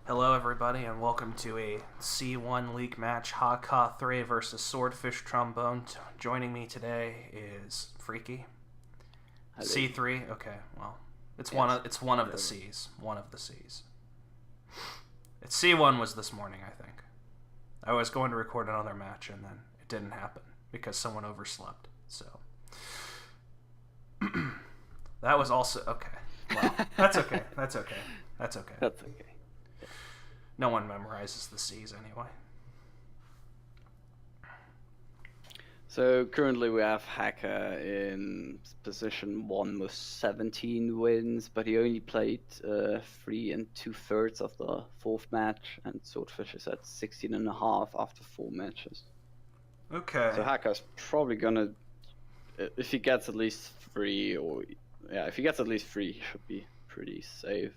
Hello, everybody, and welcome to a C1 League match, Hakha3 versus Swordfishtrombone. Joining me today is Freaky. Hello. C3. Okay, well, it's Yes. one of the C's. One of the C's. It's C1 was this morning, I think. I was going to record another match, and then it didn't happen because someone overslept. So that was also okay. Well, that's okay. That's okay. That's okay. That's okay. No one memorizes the C's anyway. So currently we have Hakha in position 1 with 17 wins, but he only played 3 2/3 of the fourth match, and Swordfish is at 16.5 after 4 matches. Okay. So Hakha's probably gonna, if he gets at least 3, if he gets at least 3, he should be pretty safe.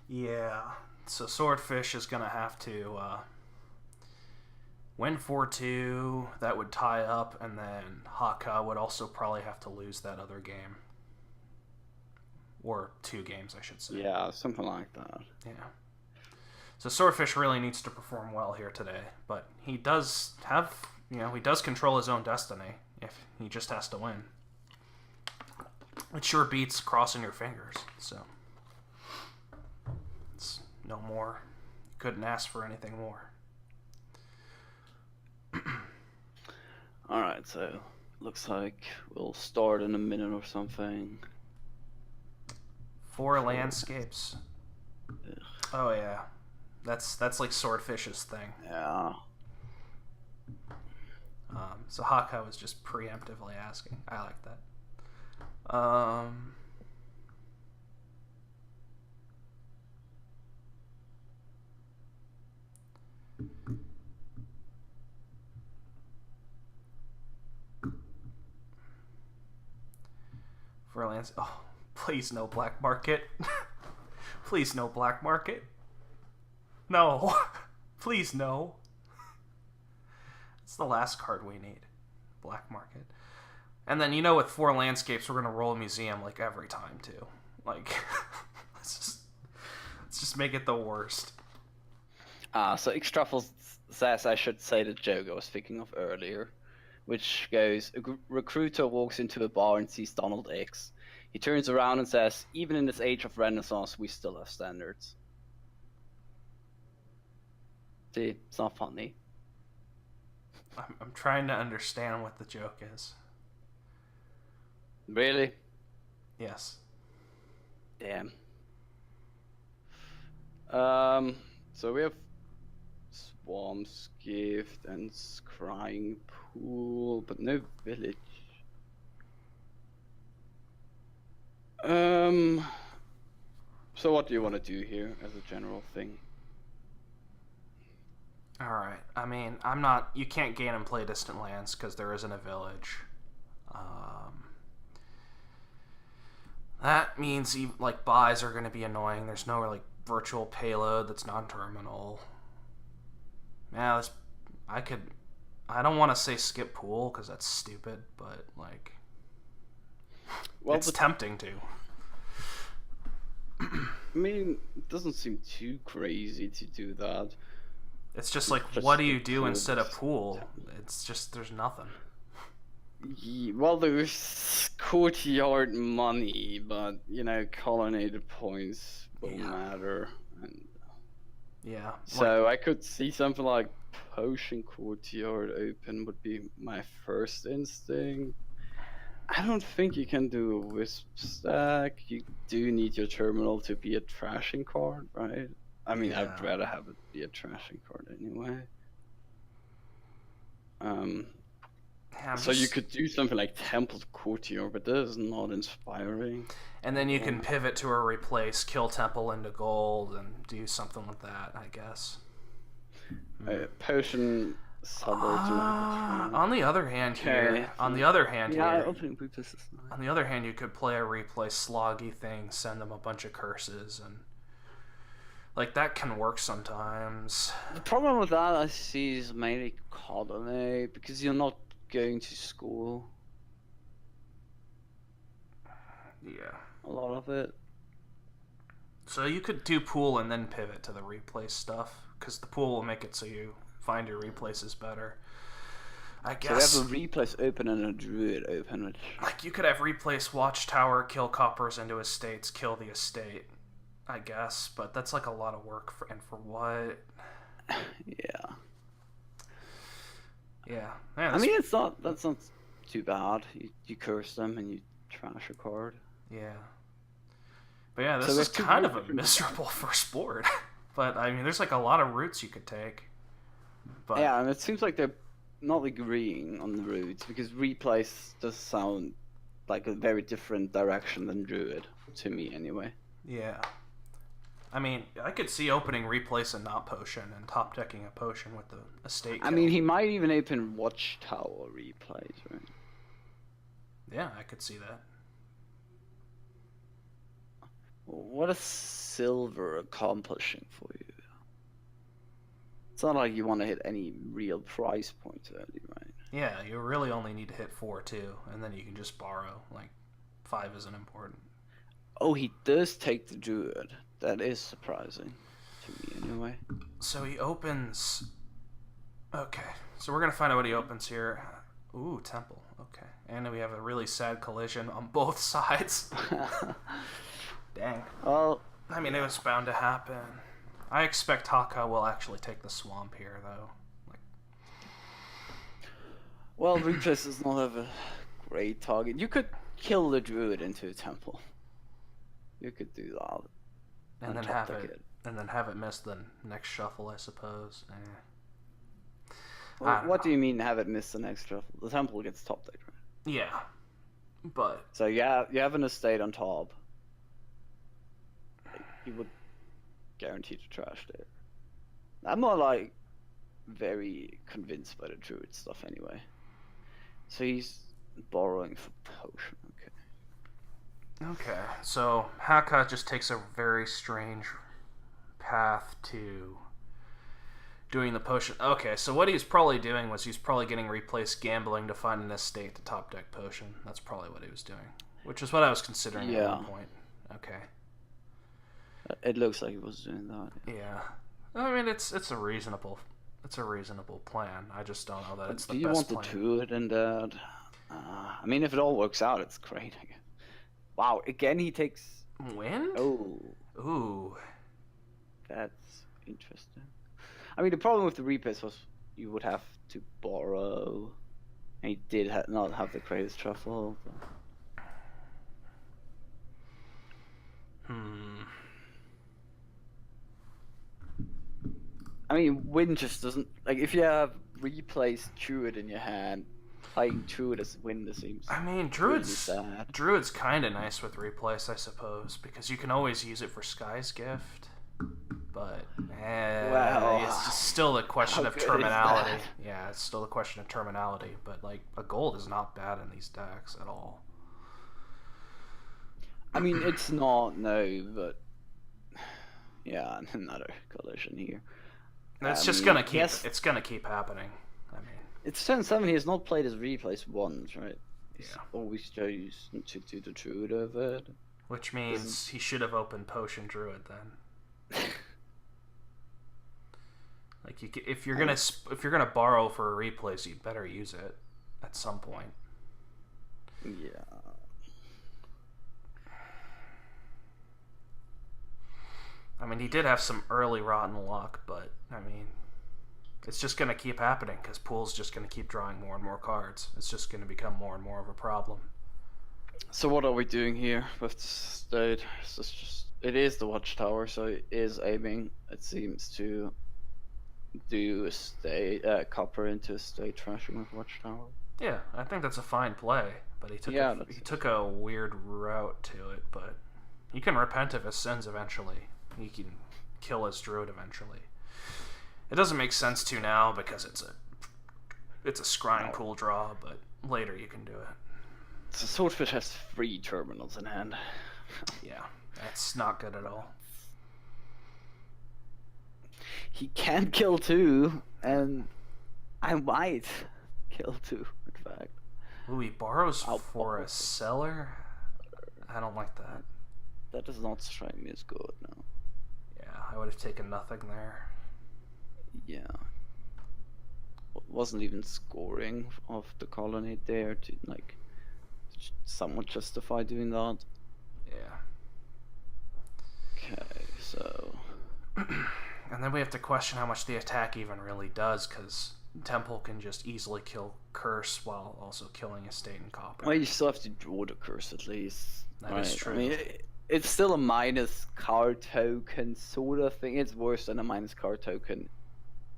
Yeah. So Swordfish is going to have to win 4-2. That would tie up, and then Hakha would also probably have to lose that other game. Or 2 games, I should say. Yeah, something like that. Yeah. So Swordfish really needs to perform well here today, but he does have, he does control his own destiny if he just has to win. It sure beats crossing your fingers, so it's no more. Couldn't ask for anything more. Alright, so looks like we'll start in a minute or something. 4 landscapes. Ugh. Oh yeah, that's like Swordfish's thing. Yeah. So Hakha was just preemptively asking. I like that. For lands. Oh, please no black market. Please no black market. No. Please no. It's the last card we need. Black market. And then, with 4 landscapes, we're going to roll a museum, like, every time, too. Like, let's just make it the worst. So Extraffle says I should say the joke I was thinking of earlier, which goes, a recruiter walks into a bar and sees Donald X. He turns around and says, even in this age of Renaissance, we still have standards. See, it's not funny. I'm trying to understand what the joke is. Really? Yes. Damn. So we have Swarm's Gift and Scrying Pool, but no village. So what do you want to do here as a general thing? Alright. I mean, you can't gain and play distant lands because there isn't a village. That means buys are going to be annoying. There's no virtual payload that's non-terminal. Yeah, I don't want to say skip pool because that's stupid, but it's tempting to. I mean, it doesn't seem too crazy to do that. It's just what do you do instead of pool? It's just there's nothing. Yeah, well, there's courtyard money, but colonnaded points will matter. And yeah. So I could see something like Potion Courtyard open would be my first instinct. I don't think you can do a Wisp stack. You do need your terminal to be a trashing card, right? I mean, Yeah. I'd rather have it be a trashing card anyway. So you could do something like Temple Courtyard, but that is not inspiring. And then you can pivot to a replace, kill Temple into gold, and do something with that, I guess. Potion suburbs. On the other hand, opening replace is nice. On the other hand, you could play a replace sloggy thing, send them a bunch of curses, and that can work sometimes. The problem with that I see is mainly colony, because you're not going to school. Yeah. A lot of it. So you could do pool and then pivot to the replace stuff, because the pool will make it so you find your replaces better. I guess. So we have a replace open and a druid open, which... Like, you could have replace Watchtower, kill coppers into estates, kill the estate, I guess, but that's like a lot of work, and for what? Yeah. Yeah. I mean, that's not too bad. You curse them and you trash a card. Yeah. But yeah, this is kind of a miserable first board. But, I mean, there's like a lot of routes you could take. But... Yeah, and it seems like they're not agreeing on the routes, because replace does sound like a very different direction than druid, to me anyway. Yeah. I mean, I could see opening replace and not potion, and top decking a potion with the estate kill. I mean, he might even open Watchtower replays, right? Yeah, I could see that. What is silver accomplishing for you? It's not like you want to hit any real price points early, right? Yeah, you really only need to hit 4 too, and then you can just borrow. Like, 5 isn't important. Oh, he does take the druid. That is surprising to me, anyway. So he opens. Okay, so we're gonna find out what he opens here. Ooh, temple. Okay, and then we have a really sad collision on both sides. Dang. Well, I mean, it was bound to happen. I expect Hakha will actually take the swamp here, though. Like... Well, replace does not have a great target. You could kill the druid into a temple. You could do that. And then have it miss the next shuffle, I suppose. Well, what do you mean have it miss the next shuffle? The temple gets top decked, right? Yeah, but so you have an estate on top. You would guarantee to trash there. I'm not like very convinced by the druid stuff anyway. So he's borrowing for potion. Okay, so Hakha just takes a very strange path to doing the potion. Okay, so what he's probably doing was he's probably getting replaced gambling to find an estate to top deck potion. That's probably what he was doing, which is what I was considering at one point. Okay. It looks like he was doing that. Yeah, I mean it's a reasonable plan. I just don't know that it's the best plan. Do you want the druid and that? I mean, if it all works out, it's great. I guess. Wow, again he takes... Wind? Oh. Ooh. That's interesting. I mean, the problem with the replace was you would have to borrow. And he did not have the greatest truffle. But... I mean, Wind just doesn't... Like, if you have replaced Druid in your hand, playing Druid as Wind seems... I mean, Druid's kind of nice with replace, I suppose, because you can always use it for Sky's Gift. But, well, it's still a question of terminality. Yeah, it's still a question of terminality, but, like, a gold is not bad in these decks at all. I mean, it's not, no, but... Yeah, another collision here. It's just gonna keep. It's gonna keep happening. I mean, it's turn 7. He has not played his replace once, right? He's yeah. always chosen to do the Druid over it. Which means he should have opened Potion Druid then. Like, if you're gonna borrow for a replace, you better use it at some point. Yeah. I mean, he did have some early rotten luck, but, I mean, it's just going to keep happening because Pool's just going to keep drawing more and more cards. It's just going to become more and more of a problem. So what are we doing here with the state? It is the Watchtower, so it is aiming, it seems, to do a state, copper into a state trashing with Watchtower. Yeah, I think that's a fine play, but he took a weird route to it, but he can repent of his sins eventually. He can kill his druid eventually. It doesn't make sense to now because it's a scrying pool draw, but later you can do it. So Swordfish has 3 terminals in hand. Yeah, that's not good at all. He can kill 2, and I might kill 2, in fact. Ooh, he borrows for a seller? I don't like that. That does not strike me as good, no. Yeah, I would have taken nothing there. Yeah. Wasn't even scoring of the colony there to, like, somewhat justify doing that. Yeah. Okay, so... And then we have to question how much the attack even really does, because Temple can just easily kill Curse while also killing Estate and Copper. Well, you still have to draw the curse at least. That is true. I mean, it's still a minus card token sort of thing. It's worse than a minus card token,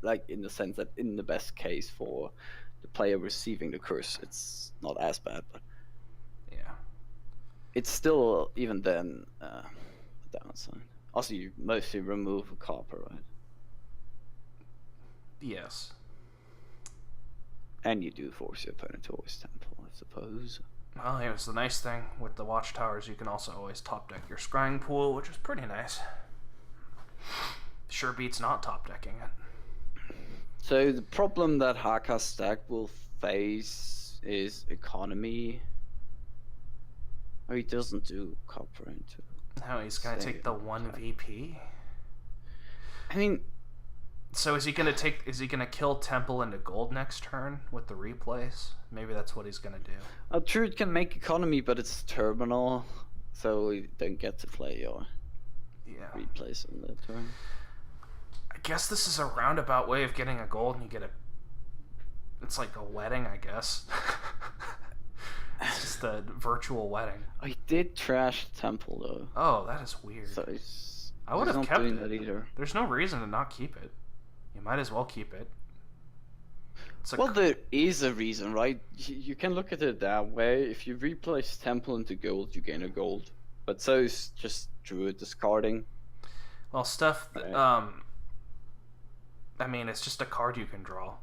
like in the sense that in the best case for the player receiving the curse, it's not as bad, but yeah, it's still even then a downside. Also, you mostly remove a copper, right? Yes. And you do force your opponent to always temple, I suppose. Well, it was the nice thing with the Watchtowers, you can also always top deck your scrying pool, which is pretty nice. Sure beats not top decking it. So the problem that Hakha stack will face is economy. Oh, he doesn't do copper into. No, he's gonna take the 1 VP. I mean, so is he gonna kill Temple into gold next turn with the replays? Maybe that's what he's gonna do. true, it can make economy, but it's terminal, so you don't get to play your replays on the turn. I guess this is a roundabout way of getting a gold, and you get it's like a wedding, I guess. It's just a virtual wedding. Oh, he did trash Temple though. Oh, that is weird. So I would have kept doing it. that either. There's no reason to not keep it. You might as well keep it. Well, there is a reason, right? You can look at it that way. If you replace Temple into gold, you gain a gold. But so is just Druid discarding. Well, stuff. Right. I mean, it's just a card you can draw.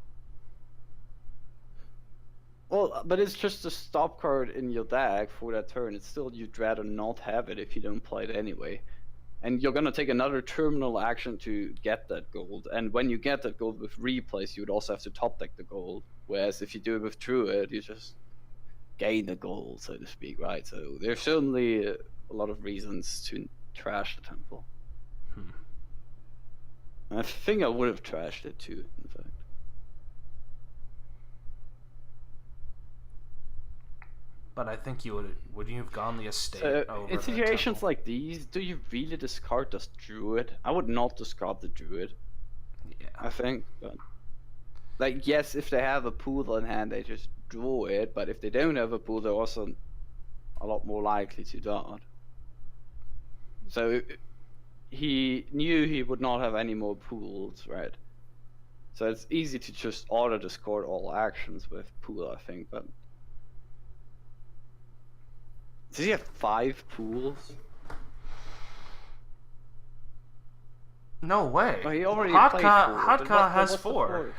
Well, but it's just a stop card in your deck for that turn. It's still, you'd rather not have it if you don't play it anyway. And you're gonna take another terminal action to get that gold. And when you get that gold with replays, you would also have to top deck the gold. Whereas if you do it with Druid, you just gain the gold, so to speak, right? So there's certainly a lot of reasons to trash the Temple. I think I would have trashed it too, in fact. But I think you would you have gone the Estate over in the situations Temple? like these, do you really discard this Druid? I would not discard the Druid. Yeah. I think, but like, yes, if they have a pool in hand, they just draw it. But if they don't have a pool, they're also a lot more likely to dart. So he knew he would not have any more pools, right? So it's easy to just auto discard all actions with pool, I think, but. Does he have 5 pools? No way. Oh, he already played 4. Hakha has what's 4.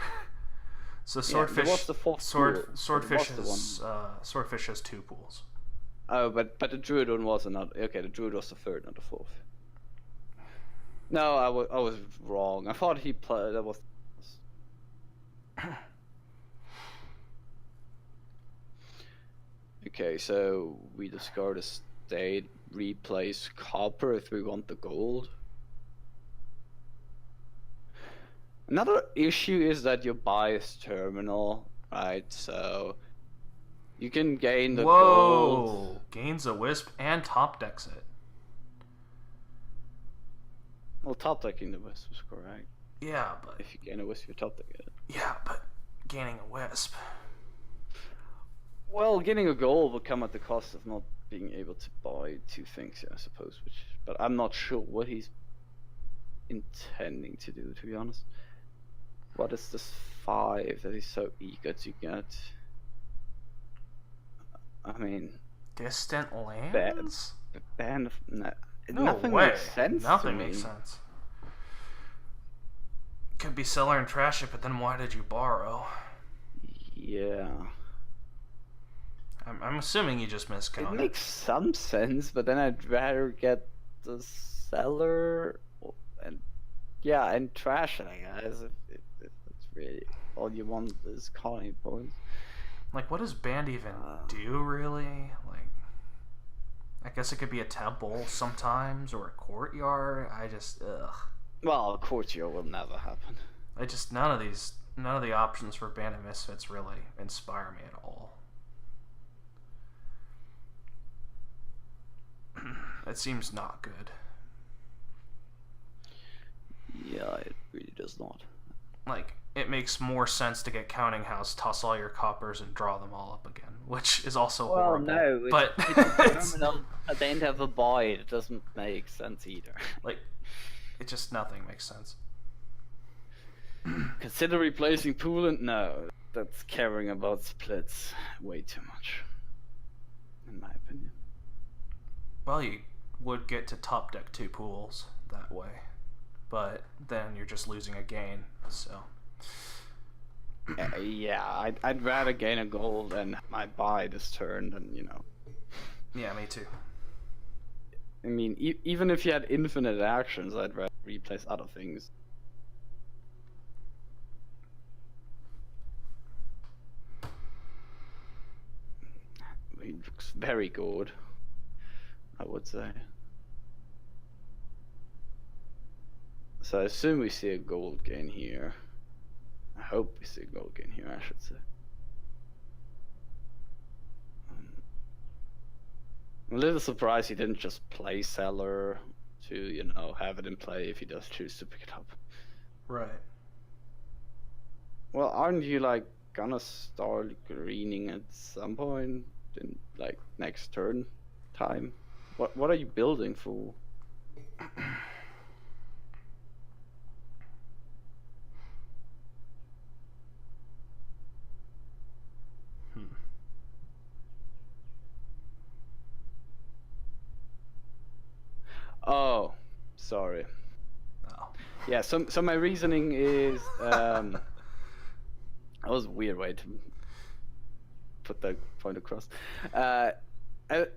So Swordfish. what's the 4th pool? Swordfish has 2 pools. Oh, but the Druid one was another. Okay, the Druid was the 3rd, not the 4th. No, I was wrong. I thought he played. That was. Okay, so we discard a state, replace copper if we want the gold. Another issue is that your bias terminal, right? So you can gain the gold. Gains a wisp and top decks it. Well, top decking the wisp is correct. Yeah, but if you gain a wisp, you top deck it. Yeah, but gaining a wisp. Well, getting a gold will come at the cost of not being able to buy 2 things, I suppose. But I'm not sure what he's intending to do, to be honest. What is this 5 that he's so eager to get? I mean, distant lands. Nothing makes sense. Nothing makes sense. Could be seller and trash it, but then why did you borrow? Yeah. I'm assuming you just miscounted. It makes some sense, but then I'd rather get the seller and trash it, I guess. If it's really all you want is colony points. Like, what does Band even do, really? Like, I guess it could be a temple sometimes, or a courtyard. I just, ugh. Well, courtyard will never happen. None of the options for Band of Misfits really inspire me at all. It seems not good. Yeah, it really does not. Like, it makes more sense to get Counting House, toss all your coppers, and draw them all up again, which is also horrible. No, but it's a terminal at the end of a buy. It doesn't make sense either. Like, it just nothing makes sense. Consider replacing Poolant? No, that's caring about splits way too much, in my opinion. Well, you would get to top deck 2 pools that way, but then you're just losing a gain, so... Yeah, I'd rather gain a gold and my buy this turn than, you know... Yeah, me too. I mean, even if you had infinite actions, I'd rather replace other things. He looks very good, I would say. So I assume we see a gold gain here. I hope we see a gold gain here, I should say. I'm a little surprised he didn't just play Seller to, you know, have it in play if he does choose to pick it up. Right. Well, aren't you, like, gonna start greening at some point in, like, next turn time? What are you building for? Oh, sorry. Oh. Yeah, so my reasoning is that was a weird way to put that point across.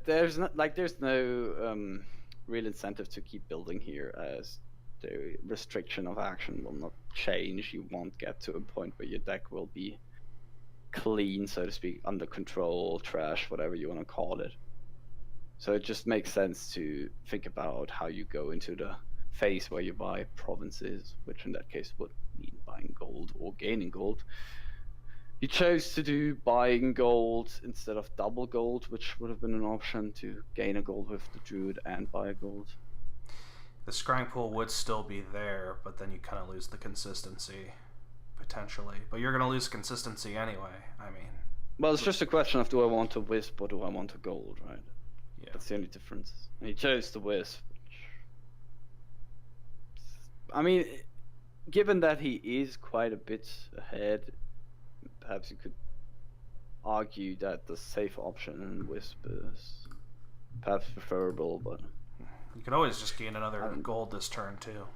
There's no real incentive to keep building here, as the restriction of action will not change. You won't get to a point where your deck will be clean, so to speak, under control, trash, whatever you want to call it. So it just makes sense to think about how you go into the phase where you buy provinces, which in that case would mean buying gold or gaining gold. You chose to do buying gold instead of double gold, which would have been an option to gain a gold with the druid and buy a gold. The scrying pool would still be there, but then you kind of lose the consistency, potentially. But you're going to lose consistency anyway, I mean. Well, it's just a question of, do I want a wisp or do I want a gold, right? Yeah. That's the only difference. And he chose the wisp. I mean, given that he is quite a bit ahead, perhaps you could argue that the safe option in wisp is perhaps preferable, but... You could always just gain another gold this turn, too,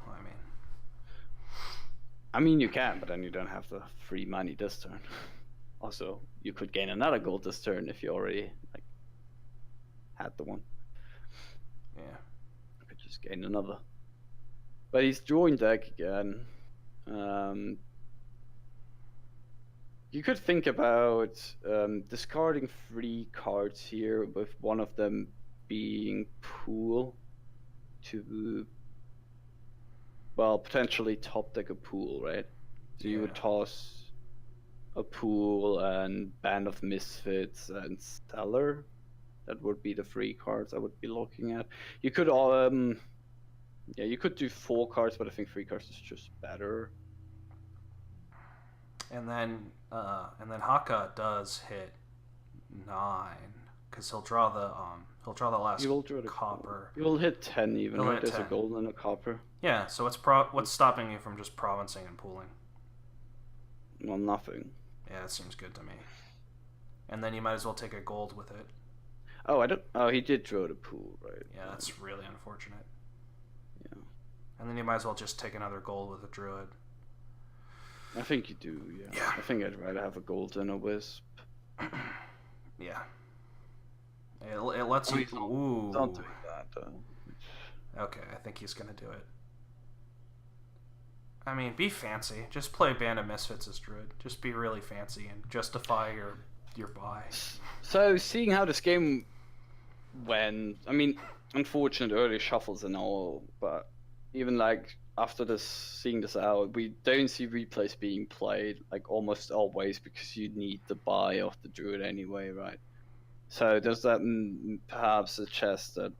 I mean, you can, but then you don't have the free money this turn. Also, you could gain another gold this turn if you already, like, had the one. Yeah. You could just gain another. But he's drawing deck again. You could think about discarding 3 cards here, with one of them being pool to, well, potentially top deck a pool, right? So you would toss a pool and Band of Misfits and Stellar. That would be the 3 cards I would be looking at. You could yeah, you could do 4 cards, but I think 3 cards is just better. And then Hakha does hit 9, because he'll draw the last copper. You will hit 10 even, right? There's 10. a gold and a copper. Yeah, so what's stopping you from just provincing and pooling? Well, nothing. Yeah, that seems good to me. And then you might as well take a gold with it. Oh, oh, he did draw the pool, right? Yeah, that's really unfortunate. Yeah. And then you might as well just take another gold with a druid. I think you do, yeah. I think I'd rather have a gold than a wisp. Yeah. It lets you... Ooh. Don't do that, Okay, I think he's gonna do it. I mean, be fancy. Just play Band of Misfits as druid. Just be really fancy and justify your buy. So, seeing how this game I mean, unfortunate early shuffles and all, but even like after seeing this out, we don't see replays being played like almost always because you need the buy of the druid anyway, right? So does that perhaps suggest that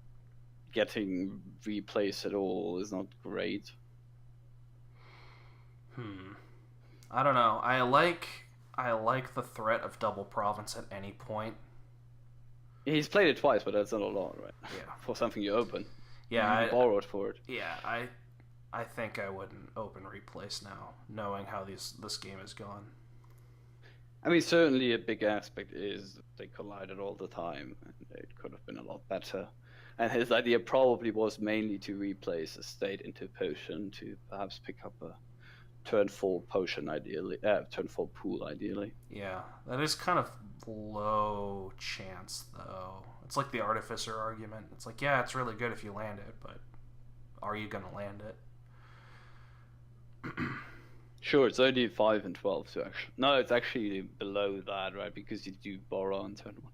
getting replays at all is not great? I don't know. I like the threat of double province at any point. He's played it twice, but that's not a lot, right? Yeah. For something you open. Yeah, you borrowed for it. Yeah, I think I wouldn't open replays now, knowing how this game has gone. I mean, certainly a big aspect is they collided all the time, and it could have been a lot better. And his idea probably was mainly to replace a state into potion to perhaps pick up a turn 4 potion ideally, turn 4 pool ideally. Yeah, that is kind of low chance though. It's like the artificer argument. It's like, yeah, it's really good if you land it, but are you gonna land it? Sure, it's only 5 and 12 to actually. No, it's actually below that, right? Because you do borrow on turn 1.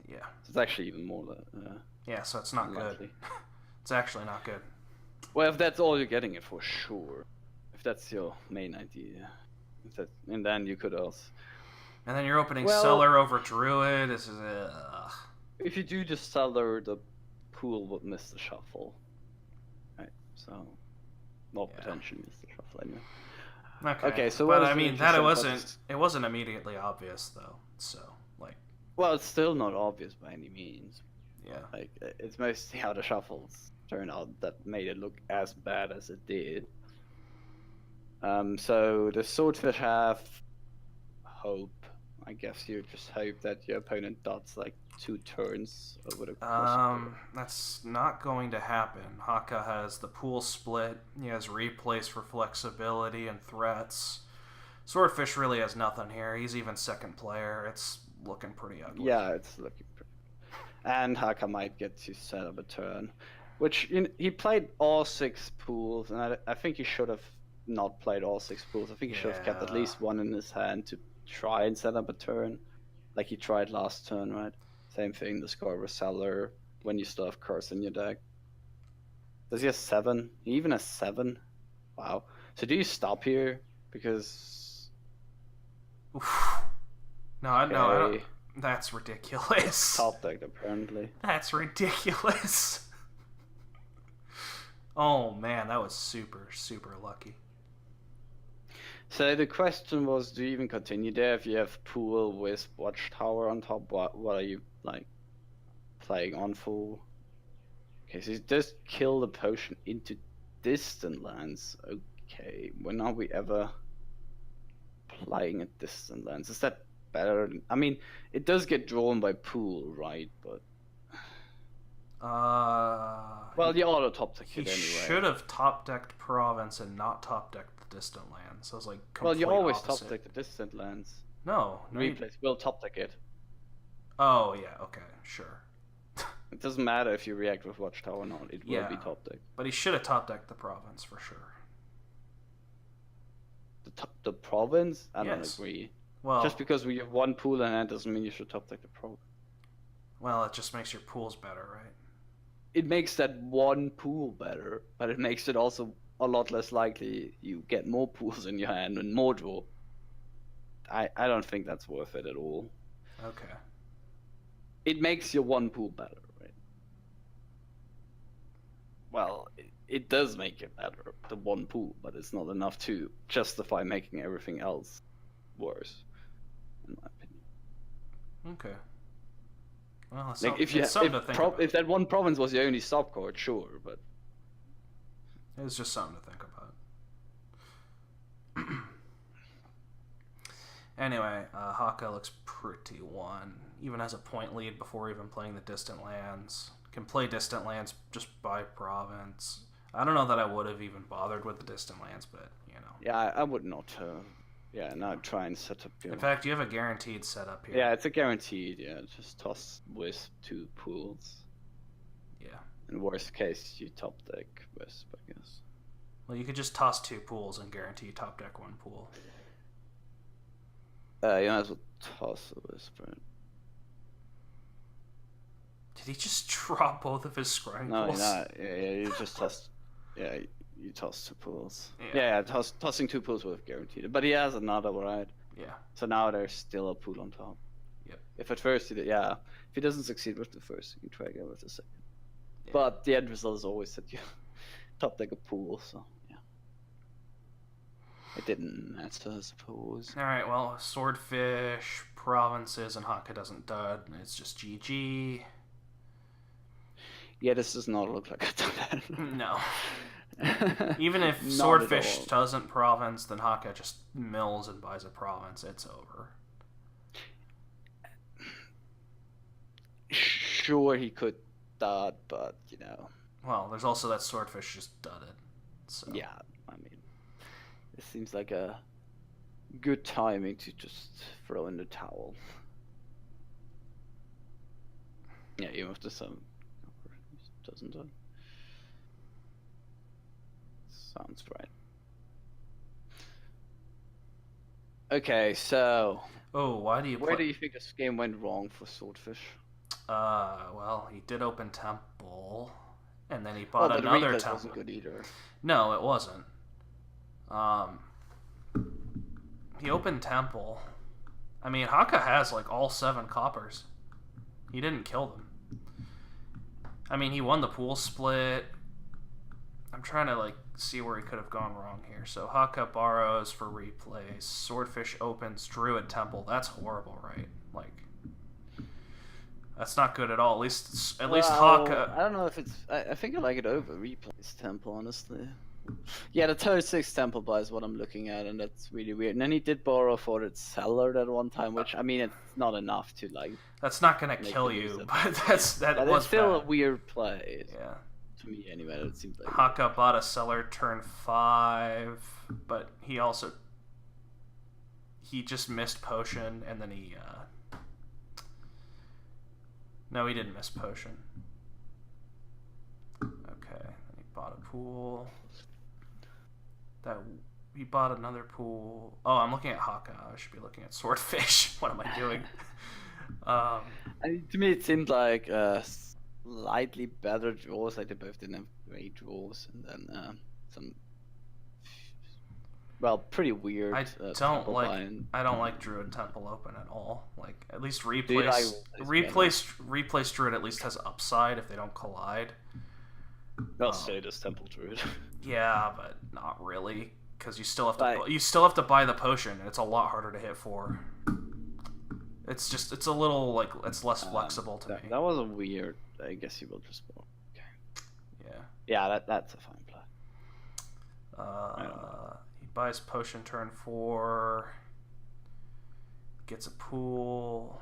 Yeah. So it's actually even more. Yeah, so it's not likely. Good. It's actually not good. Well, if that's all you're getting it for, sure. If that's your main idea, and then you could also. And then you're opening Cellar over Druid. This is If you do just Cellar, the pool would miss the shuffle. Right, so. Well, potentially miss the shuffle anyway. Okay, so but I mean that it wasn't immediately obvious though. So like. Well, it's still not obvious by any means. Yeah. Like it's mostly how the shuffles turned out that made it look as bad as it did. So the Swordfish have hope. I guess you just hope that your opponent dots like 2 turns over the course. That's not going to happen. Hakha has the pool split. He has replays for flexibility and threats. Swordfish really has nothing here. He's even second player. It's looking pretty ugly. Yeah, it's looking pretty. And Hakha might get to set up a turn, which he played all 6 pools, and I think he should have not played all 6 pools. I think he should have kept at least 1 in his hand to try and set up a turn, like he tried last turn, right? Same thing, the score of a Cellar when you still have Curse in your deck. Does he have 7? He even has 7? Wow. So do you stop here? Because... Oof. No, I don't. That's ridiculous. Top deck, apparently. That's ridiculous. Oh man, that was super, super lucky. So the question was, do you even continue there if you have Pool with Watchtower on top? What are you like playing on for? Okay, so he does kill the potion into distant lands. Okay, when are we ever playing at distant lands? Is that better? I mean, it does get drawn by Pool, right? But well, you auto top deck it anyway. He should have top decked Province and not top decked the distant lands. So it's like well, you always opposite. top deck the distant lands. No, replays will top deck it. Oh yeah, okay, sure. It doesn't matter if you react with Watchtower or not. It will be top deck. But he should have top decked the Province for sure. The Province? I don't agree. Well, just because we have 1 pool and that doesn't mean you should top deck the Province. Well, it just makes your pools better, right? It makes that 1 pool better, but it makes it also a lot less likely you get more pools in your hand and more draw. I don't think that's worth it at all. Okay. It makes your 1 pool better, right? Well, it does make it better, the 1 pool, but it's not enough to justify making everything else worse, in my opinion. Okay. Well, like if that 1 province was the only stop card, sure, but it's just something to think about. Anyway, Hakha looks pretty won. Even has a point lead before even playing the distant lands. Can play distant lands just by province. I don't know that I would have even bothered with the distant lands, but you know. Yeah, I would not. Not try and set up. In fact, you have a guaranteed setup here. Yeah, it's a guaranteed. Yeah, just toss Wisp 2 pools. Yeah. In worst case, you top deck Wisp, I guess. Well, you could just toss 2 pools and guarantee top deck 1 pool. You might as well toss a Wisp, right? Did he just drop both of his scrying No, pools? no, yeah, you just toss. Yeah, you toss 2 pools. Yeah. Tossing 2 pools would have guaranteed it. But he has another, right? Yeah. So now there's still a pool on top. Yep. If at first if he doesn't succeed with the first, you try again with the second. Yeah. But the end result is always that you top deck a pool, so yeah. It didn't matter, I suppose. Alright, well, Swordfish, Provinces, and Hakha doesn't dud. It's just GG. Yeah, this does not look like a dud. No. Even if Not Swordfish at all. doesn't province, then Hakha just mills and buys a province. It's over. Sure, he could dud, but you know. Well, there's also that Swordfish just dudded. So. Yeah, I mean, it seems like a good timing to just throw in the towel. Yeah, even if the sun doesn't dud. Sounds right. Okay, so Oh, why do you where do you think this game went wrong for Swordfish? Well, he did open Temple, and then he bought but the another replay Temple. wasn't good either. No, it wasn't. He opened Temple. I mean, Hakha has like all 7 coppers. He didn't kill them. I mean, he won the pool split. I'm trying to like see where he could have gone wrong here. So Hakha borrows for replays. Swordfish opens Druid Temple. That's horrible, right? Like, that's not good at all. At least Hakha. I don't know if it's. I think I like it over replays Temple, honestly. Yeah, the turn 6 Temple buy is what I'm looking at, and that's really weird. And then he did borrow for its seller at one time, which I mean, it's not enough to like. That's not gonna Make kill it you, use but it. that But was it's still bad. a weird play. Yeah. To me, anyway, it seems like. Hakha bought a seller turn 5, but he just missed potion, and then he no, he didn't miss potion. Okay, then he bought a pool. He bought another pool. Oh, I'm looking at Hakha. I should be looking at Swordfish. What am I doing? To me, it seemed like slightly better draws. Like they both didn't have great draws, and then some. Well, pretty weird. I Temple buy-in. don't like Druid Temple open at all. Like, at least you like replace Druid at least has upside if they don't collide. I'll say this Temple Druid. Yeah, but not really, because you still have to Like- buy the potion, and it's a lot harder to hit for. It's a little like it's less flexible to me. That was a weird. I guess you will just. Okay. Yeah. Yeah, that's a fine play. He buys potion turn 4. Gets a pool.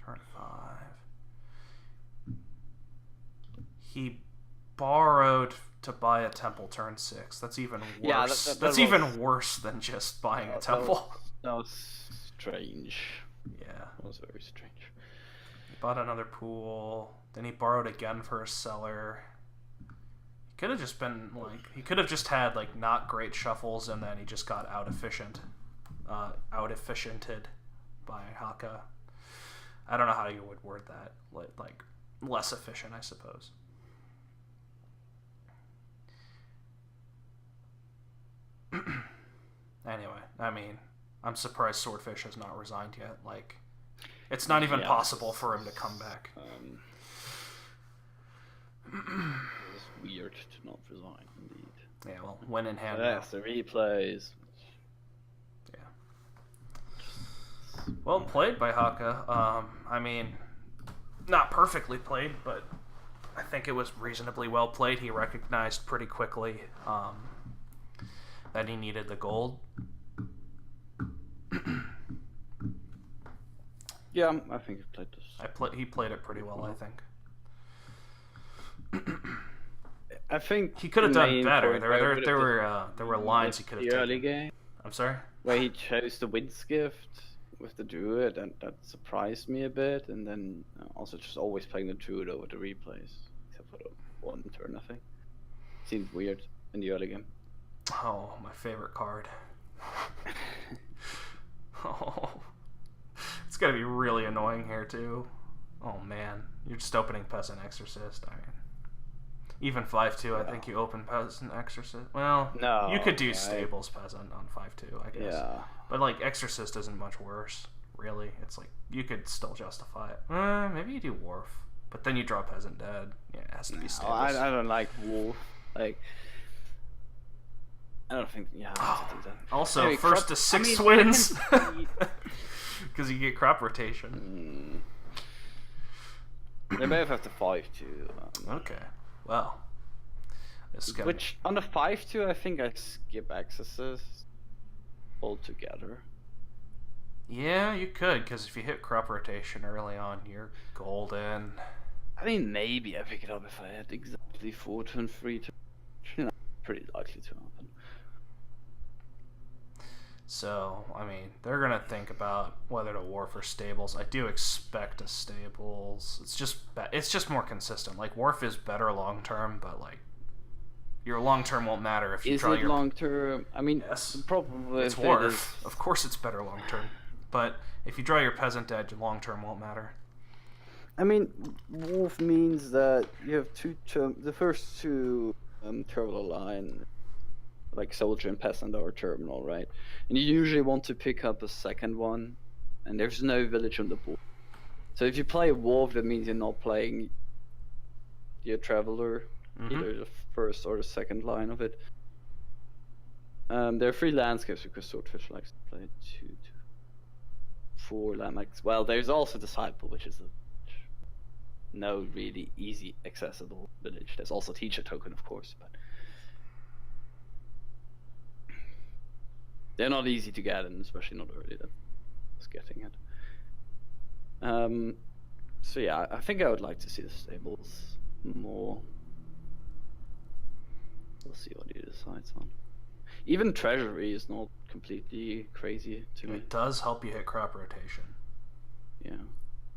Turn 5. He borrowed to buy a temple turn 6. That's even worse. Yeah, that's even worse than just buying a temple. That was strange. Yeah. That was very strange. He bought another pool. Then he borrowed again for a seller. He could have just been like, he could have just had like not great shuffles, and then he just got out efficiented by Hakha. I don't know how you would word that. Like less efficient, I suppose. Anyway, I mean, I'm surprised Swordfish has not resigned yet. Like, it's not even possible for him to come back. It's weird to not resign, indeed. Yeah, well, win in hand. Yes, the replays. Yeah. Well played by Hakha. I mean, not perfectly played, but I think it was reasonably well played. He recognized pretty quickly that he needed the gold. Yeah, I think he played this. He played it pretty well, I think. I think He could have done better. point There were lines he could have the taken. early game I'm sorry? where he chose the Wind's Gift with the Druid, and that surprised me a bit. And then also just always playing the Druid over the replays, except for the one turn, I think. Seemed weird in the early game. Oh, my favorite card. Oh. It's gonna be really annoying here, too. Oh man, you're just opening Peasant Exorcist. I mean, even 5-2, I think you open Peasant Exorcist. Well, No, you could do Stables Peasant on 5-2, I guess. Yeah. But like Exorcist isn't much worse, really. It's like you could still justify it. Maybe you do Wharf, but then you draw Peasant Dead. Yeah, it has to be Stables. I don't like Wolf. Like, I don't think. Yeah, I have to do that. Also, Anyway, first to 6 wins because you get crop rotation. They both have the 5-2. Okay, well, this is gonna... Which on the 5-2, I think I skip Exorcist altogether. Yeah, you could, because if you hit crop rotation early on, you're golden. I mean, maybe I pick it up if I had exactly 4 turn 3 turn. You know, pretty likely to happen. So, I mean, they're gonna think about whether to Wharf or Stables. I do expect a Stables. It's just more consistent. Like, Wharf is better long term, but like, your long term won't matter if you draw your... Is it long term? I mean, yes, the problem with it's Wharf. Of course, it's better long term. But if you draw your Peasant Dead, your long term won't matter. I mean, Wolf means that you have the first two terminal line, like Soldier and Peasant, are terminal, right? And you usually want to pick up a second one, and there's no village on the board. So if you play Wolf, that means you're not playing your Traveler, either the first or the second line of it. There are 3 landscapes because Swordfish likes to play 2 to 4 landmarks. Well, there's also Disciple, which is no really easy accessible village. There's also Teacher Token, of course, but they're not easy to get, and especially not early. That I was getting it. So yeah, I think I would like to see the Stables more. We'll see what he decides on. Even Treasury is not completely crazy to me. It does help you hit crop rotation. Yeah.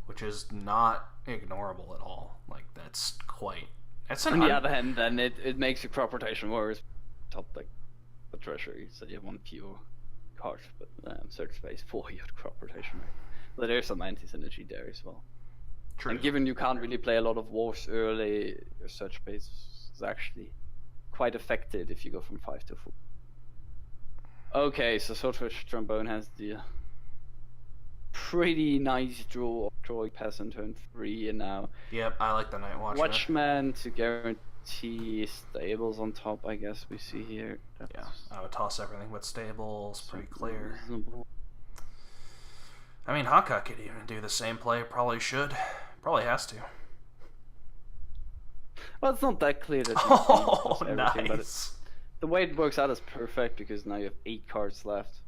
Which is not ignorable at all. Like, that's quite... On the other hand, then it makes your crop rotation worse. Top like the Treasury, so you have 1 fewer card, but search space for your crop rotation. Right? But there's some anti-synergy there as well. True. And given you can't really play a lot of wars early, your search space is actually quite affected if you go from 5 to 4. Okay, so Swordfishtrombone has the pretty nice drawing Peasant turn 3, and now... Yep, I like the Night Watchman. Watchman to guarantee Stables on top, I guess we see here. That's yeah, I would toss everything with Stables, pretty clear. Reasonable. I mean, Hakha could even do the same play, probably should. Probably has to. Well, it's not that clear that oh, everything, but nice. The way it works out is perfect because now you have 8 cards left,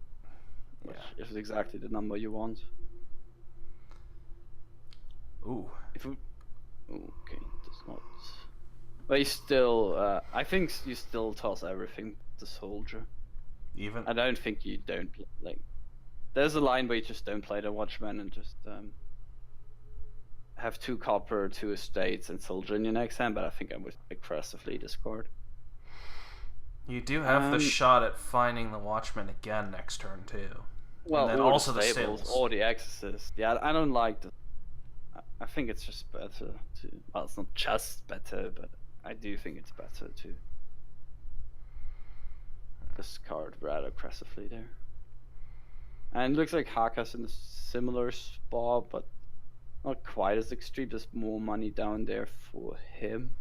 which is exactly the number you want. Ooh. Okay, does not. But you still, I think you still toss everything to Soldier. Even? I don't think you don't like. There's a line where you just don't play the Watchman and just have 2 copper, 2 estates, and Soldier in your next hand. But I think I would aggressively discard. You do have the shot at finding the Watchman again next turn too. Well, and then or also the Stables, or the Exorcist. Yeah, I don't like the. I think it's just better to. Well, it's not just better, but I do think it's better to discard rather aggressively there. And it looks like Hakha's in a similar spot, but not quite as extreme. There's more money down there for him.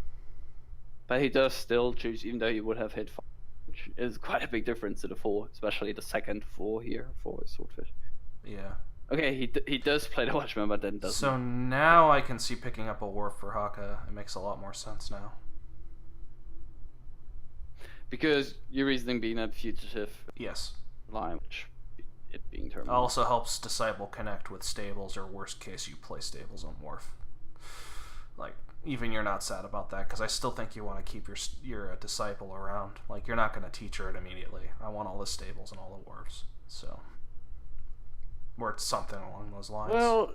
But he does still choose, even though he would have hit 5, which is quite a big difference to the 4, especially the second 4 here for Swordfish. Yeah. Okay, he does play the Watchman, but then doesn't. So now I can see picking up a Wharf for Hakha. It makes a lot more sense now. Because your reasoning being a fugitive Yes. line, which it being terminal. Also helps Disciple connect with Stables, or worst case, you play Stables on Wharf. Like, even you're not sad about that, because I still think you want to keep your Disciple around. Like, you're not going to teach her it immediately. I want all the Stables and all the Wharfs. So, or it's something along those lines. Well,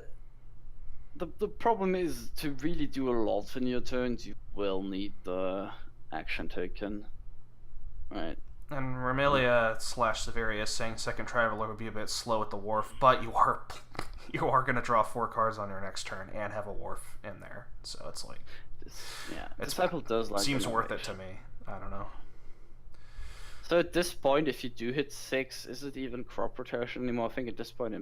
the problem is to really do a lot in your turns, you will need the action token. Right. And Remilia / Severia is saying Second Traveler would be a bit slow at the Wharf, but you are you are going to draw 4 cards on your next turn and have a wharf in there. So it's like... Disciple does like seems innovation. worth it to me. I don't know. So at this point, if you do hit 6, is it even crop rotation anymore? I think at this point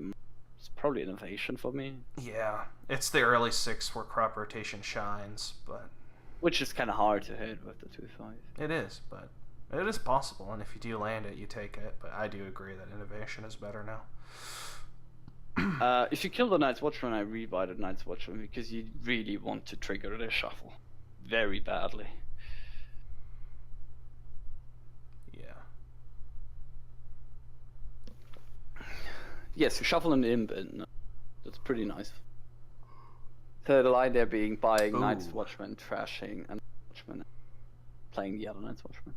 it's probably innovation for me. Yeah, it's the early 6 where crop rotation shines, but... Which is kind of hard to hit with the 2/5. It is, but it is possible, and if you do land it, you take it. But I do agree that innovation is better now. If you kill the Night's Watchman, I rebuy the Night's Watchman because you really want to trigger the shuffle very badly. Yeah. Yes, you shuffle an imp, and that's pretty nice. Third line there being buying Night's Watchman, trashing, and Watchman, playing the other Night's Watchman.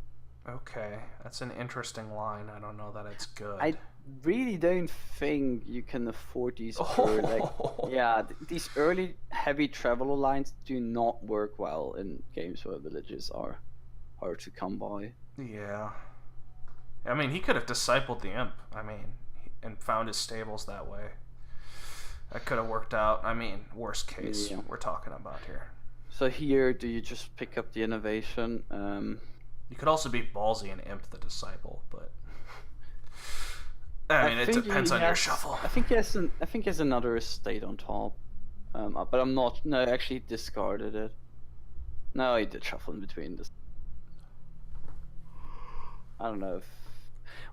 Okay, that's an interesting line. I don't know that it's good. I really don't think you can afford these. These early heavy traveler lines do not work well in games where villages are hard to come by. Yeah. I mean, he could have discipled the imp. And found his stables that way. That could have worked out. Worst case we're talking about here. So here, do you just pick up the innovation? You could also be ballsy and imp the disciple, but it depends on your shuffle. I think he has another estate on top, but I'm not. No, actually, he discarded it. No, he did shuffle in between this. I don't know.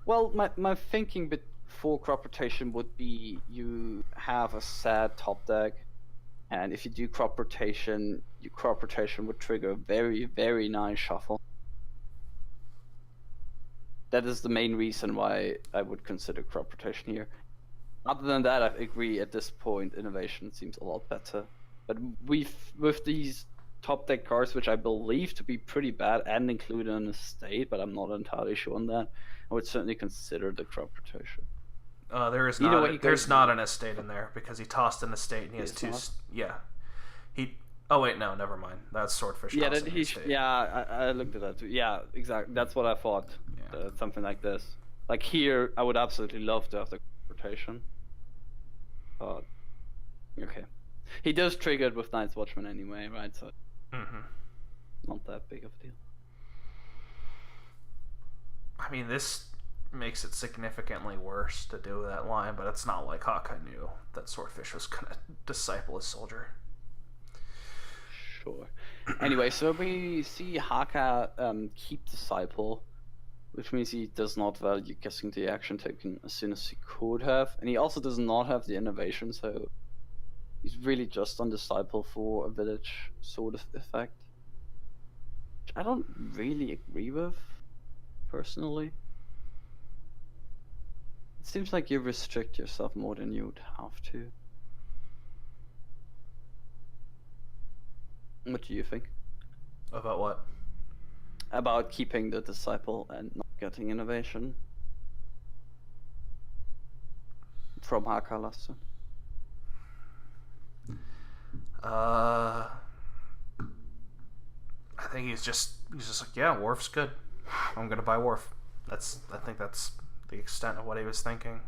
Well, my thinking for crop rotation would be you have a sad top deck, and if you do crop rotation, your crop rotation would trigger a very, very nice shuffle. That is the main reason why I would consider crop rotation here. Other than that, I agree at this point innovation seems a lot better. But with these top deck cards, which I believe to be pretty bad and include an estate, but I'm not entirely sure on that, I would certainly consider the crop rotation. There's not an estate in there because he tossed an estate and he has 2. Yeah. Oh wait, no, never mind. That's Swordfishtrombone. I looked at that too. Yeah, exactly. That's what I thought. Yeah. Something like this. Like here, I would absolutely love to have the rotation. But okay, he does trigger it with Night's Watchman anyway, right? So not that big of a deal. This makes it significantly worse to do that line, but it's not like Hakha knew that Swordfish was gonna disciple his soldier. Sure. Anyway, so we see Hakha keep disciple, which means he does not value guessing the action token as soon as he could have, and he also does not have the innovation, so he's really just on disciple for a village sort of effect, which I don't really agree with personally. It seems like you restrict yourself more than you would have to. What do you think? About what? About keeping the disciple and not getting innovation from Hakha last turn. I think he's just like, yeah, Worf's good. I'm gonna buy Worf. I think that's the extent of what he was thinking.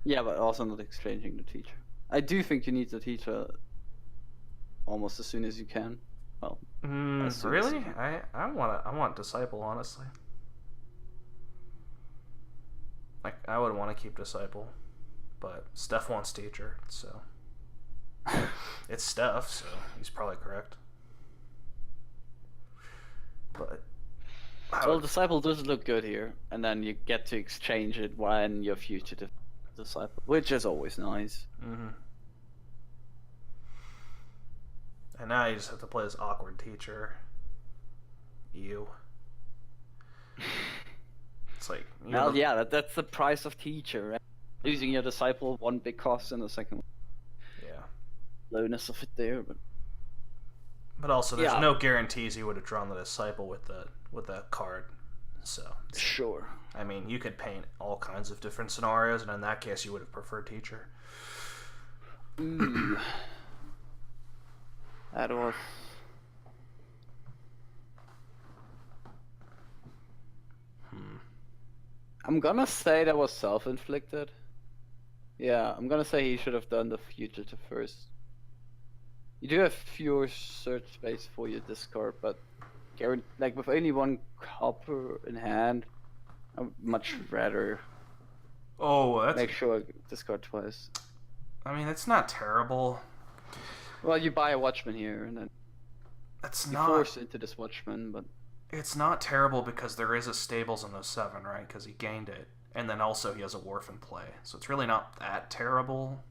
Yeah, but also not exchanging the teacher. I do think you need the teacher almost as soon as you can. Well, really? I want disciple, honestly. Like, I would want to keep disciple, but Steph wants teacher, so it's Steph, so he's probably correct. But well, disciple does look good here, and then you get to exchange it when your fugitive disciple, which is always nice. And now you just have to play this awkward teacher. You. It's like... Well, yeah, that's the price of teacher, right? Losing your disciple, one big cost, and the second one. Yeah. Lowness of it there, but... But also, there's no guarantees you would have drawn the disciple with the card, so... Sure. You could paint all kinds of different scenarios, and in that case, you would have preferred teacher. Ooh. That was... I'm gonna say that was self-inflicted. Yeah, I'm gonna say he should have done the fugitive first. You do have fewer search space for your discard, but like with only one copper in hand, I'd much rather Oh, that's. make sure I discard twice. I mean, it's not terrible. Well, you buy a Watchman here, and then It's you not. force into this Watchman, but It's not terrible because there is a stables in those 7, right? Because he gained it, and then also he has a wharf in play, so it's really not that terrible.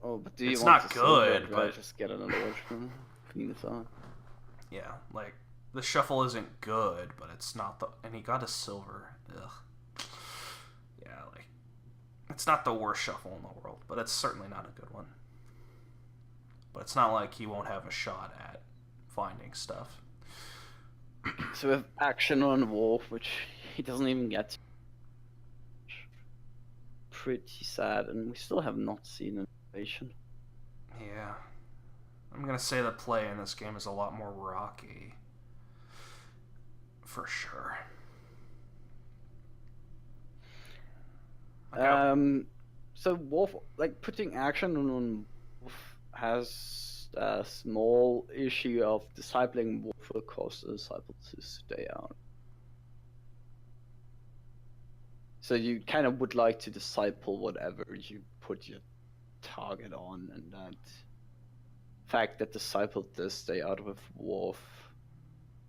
oh, but do you It's want not to silver it, good, right? but Just get another Watchman, clean this out. yeah, like the shuffle isn't good, but it's not the. And he got a silver. Ugh. Yeah, like it's not the worst shuffle in the world, but it's certainly not a good one. But it's not like he won't have a shot at finding stuff. So we have action on Wolf, which he doesn't even get. Pretty sad, and we still have not seen an innovation. Yeah. I'm gonna say the play in this game is a lot more rocky. For sure. So Wolf, like putting action on Wolf has a small issue of discipling Wolf will cause the disciple to stay out. So you kind of would like to disciple whatever you put your target on, and that fact that disciple does stay out with Wolf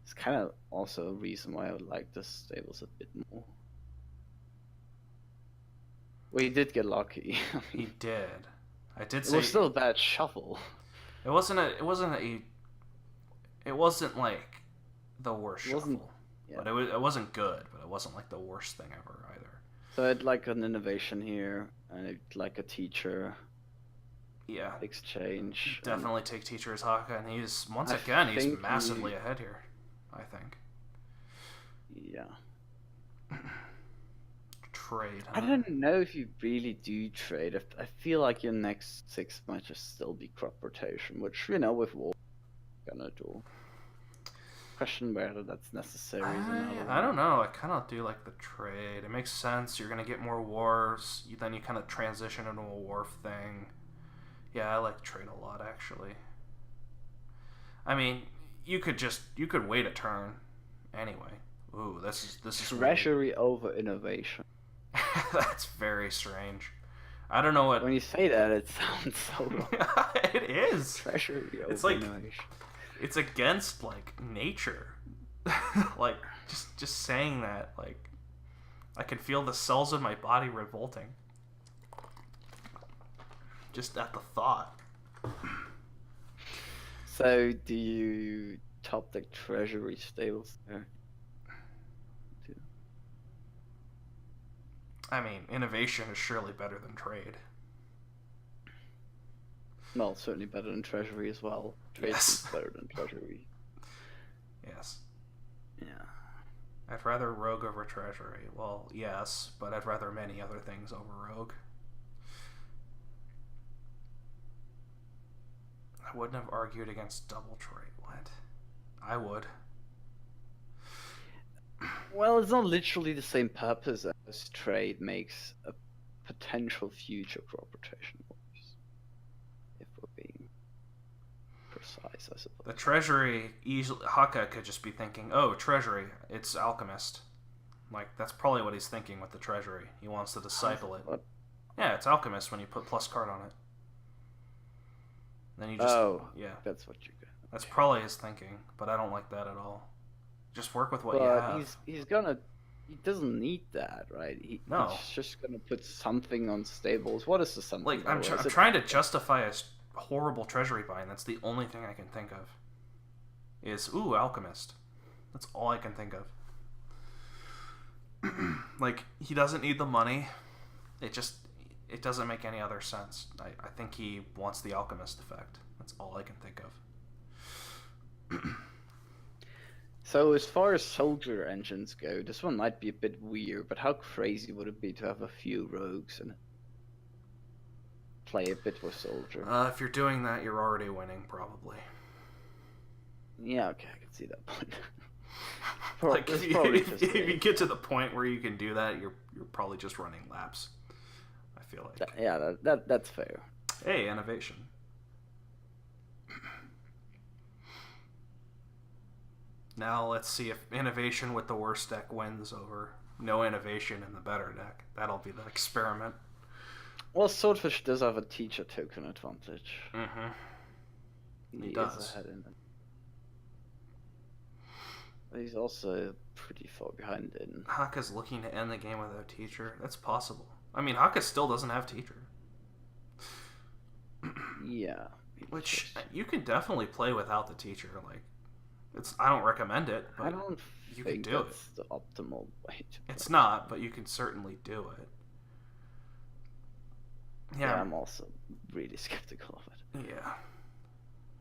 is kind of also a reason why I would like the stables a bit more. Well, he did get lucky. He did. I did It say was still a bad shuffle. it wasn't like the worst It wasn't- shuffle. yeah. But it wasn't good, but it wasn't like the worst thing ever either. So I'd like an innovation here, and I'd like a teacher Yeah. exchange. Definitely take teacher as Hakha, and he's I he's think massively ahead here, I think. Yeah. Trade. I don't know if you really do trade. I feel like your next 6 might just still be crop rotation, which, you know, with Wolf, gonna do. Question whether that's necessary. Is another I don't know. I kind of do like the trade. It makes sense. You're gonna get more wharves. Then you kind of transition into a wharf thing. Yeah, I like trade a lot actually. I mean, you could wait a turn. Anyway, ooh, this is treasury over innovation. That's very strange. I don't know what. When you say that, it sounds so wrong. It is. Treasury over It's like innovation. it's against like nature. Like just saying that, like I can feel the cells in my body revolting just at the thought. So, do you top the treasury stables there? I mean, innovation is surely better than trade. Well, certainly better than treasury as well. Trade Yes. is better than treasury. Yes. Yeah. I'd rather rogue over treasury. Well, yes, but I'd rather many other things over rogue. I wouldn't have argued against double trade. What? I would. Well, it's not literally the same purpose as trade makes a potential future crop rotation wars. If we're being precise, I suppose. The treasury, easily, Hakha could just be thinking, oh, treasury, it's alchemist. Like, that's probably what he's thinking with the treasury. He wants to disciple it. What? Yeah, it's alchemist when you put plus card on it. Then you just, yeah. That's what you get. That's probably his thinking, but I don't like that at all. Just work with what you But have. he's gonna. He doesn't need that, right? No. He's just gonna put something on stables. What is the something? Like, I'm trying to justify a horrible treasury bind. That's the only thing I can think of. Is, ooh, alchemist. That's all I can think of. Like, he doesn't need the money. It doesn't make any other sense. I think he wants the alchemist effect. That's all I can think of. So as far as soldier engines go, this one might be a bit weird, but how crazy would it be to have a few rogues and play a bit with soldier? If you're doing that, you're already winning, probably. Yeah, okay, I can see that point. Like, if you get to the point where you can do that, you're probably just running laps. I I feel like. Yeah, that's fair. Hey, innovation. Now let's see if innovation with the worst deck wins over no innovation in the better deck. That'll be the experiment. Well, Swordfish does have a teacher token advantage. Mm-hmm. He Is does. ahead in it. But he's also pretty far behind in. Hakha's looking to end the game without teacher. That's possible. I mean, Hakha still doesn't have teacher. Yeah. Which you can definitely play without the teacher. Like, I don't recommend it, but I don't you think can do that's the optimal way to play. It's not, but you can certainly do it. Yeah, I'm also really skeptical of it. Yeah.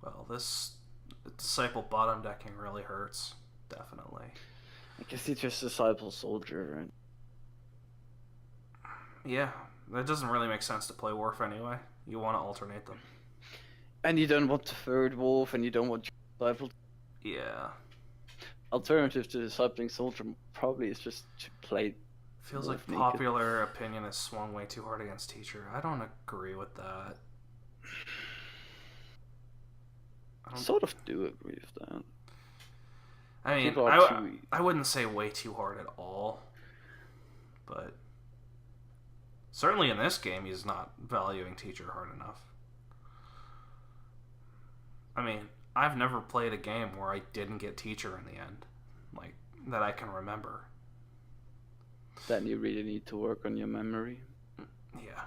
Well, this Disciple bottom decking really hurts. Definitely. I guess he just Disciple Soldier, right? Yeah, that doesn't really make sense to play Wharf anyway. You want to alternate them. And you don't want the third Wolf, and you don't want Disciple. Yeah. Alternative to Discipling Soldier probably is just to play. Feels like popular opinion has swung way too hard against teacher. I don't agree with that. I sort of do agree with that. I mean, I wouldn't say way too hard at all, but certainly in this game he's not valuing teacher hard enough. I mean, I've never played a game where I didn't get teacher in the end, like, that I can remember. Then you really need to work on your memory. Yeah.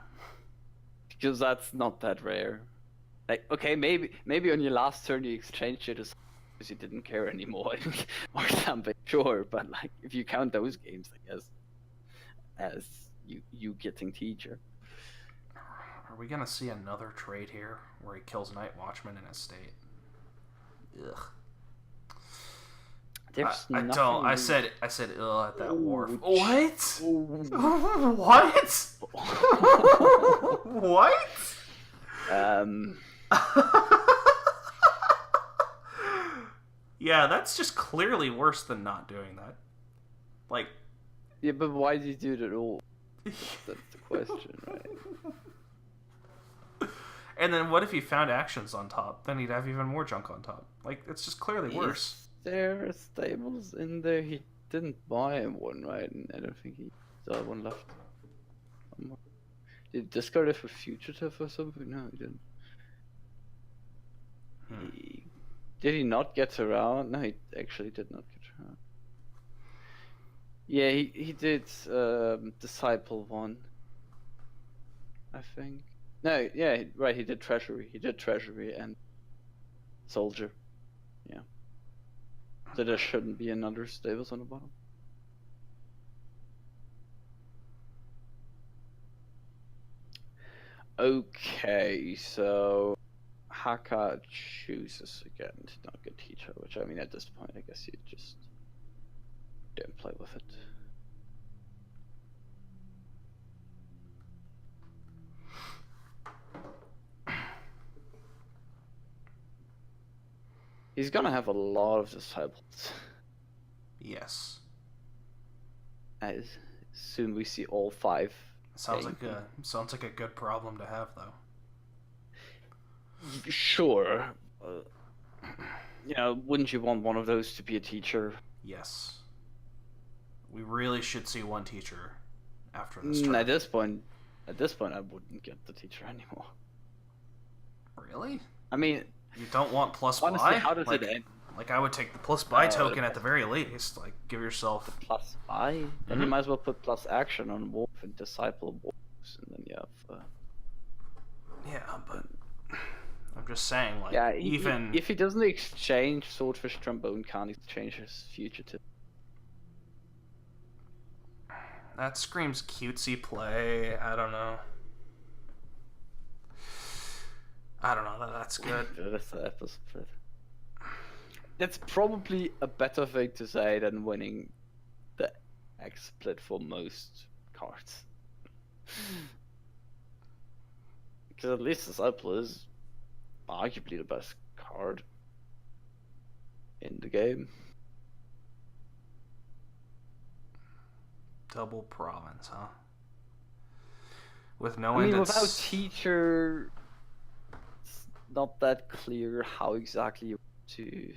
Because that's not that rare. Like, okay, maybe on your last turn you exchanged it because you didn't care anymore or something. Sure, but like if you count those games, I guess, as you getting teacher. Are we gonna see another trade here where he kills Night Watchman in his state? Ugh. I don't. I said ugh at that Wharf. What? What? What? Yeah, that's just clearly worse than not doing that. Like. Yeah, but why did you do it at all? That's the question, right? And then what if he found actions on top? Then he'd have even more junk on top. Like, it's just clearly worse. There are stables in there. He didn't buy one, right? And I don't think he still had one left. Did he discard it for fugitive or something? No, he didn't. Did he not get around? No, he actually did not get around. Yeah, he did Disciple one, I think. No, yeah, right, he did Treasury. He did Treasury and Soldier. Yeah. So there shouldn't be another stables on the bottom. Okay, so Hakha chooses again to not get teacher, which I mean at this point I guess you just don't play with it. He's gonna have a lot of disciples. Yes. As soon we see all 5. Sounds like a good problem to have, though. Sure. You know, wouldn't you want one of those to be a teacher? Yes. We really should see one teacher after this turn. At this point, I wouldn't get the teacher anymore. Really? I mean, you don't want plus honestly, buy? how does it end? Like, I would take the plus buy token at the very least. Like, give yourself... The plus buy? Then you might as well put plus action on Wolf and Disciple Wolves, and then you have... Yeah, but... I'm just saying, like, yeah, even... if he doesn't exchange Swordfishtrombone, can't exchange his fugitive. That screams cutesy play. I don't know. That's good. That's probably a better thing to say than winning the X split for most cards. Because at least Disciple is arguably the best card in the game. Double province, huh? with no I end mean, in without teacher, it's not that clear how exactly you want to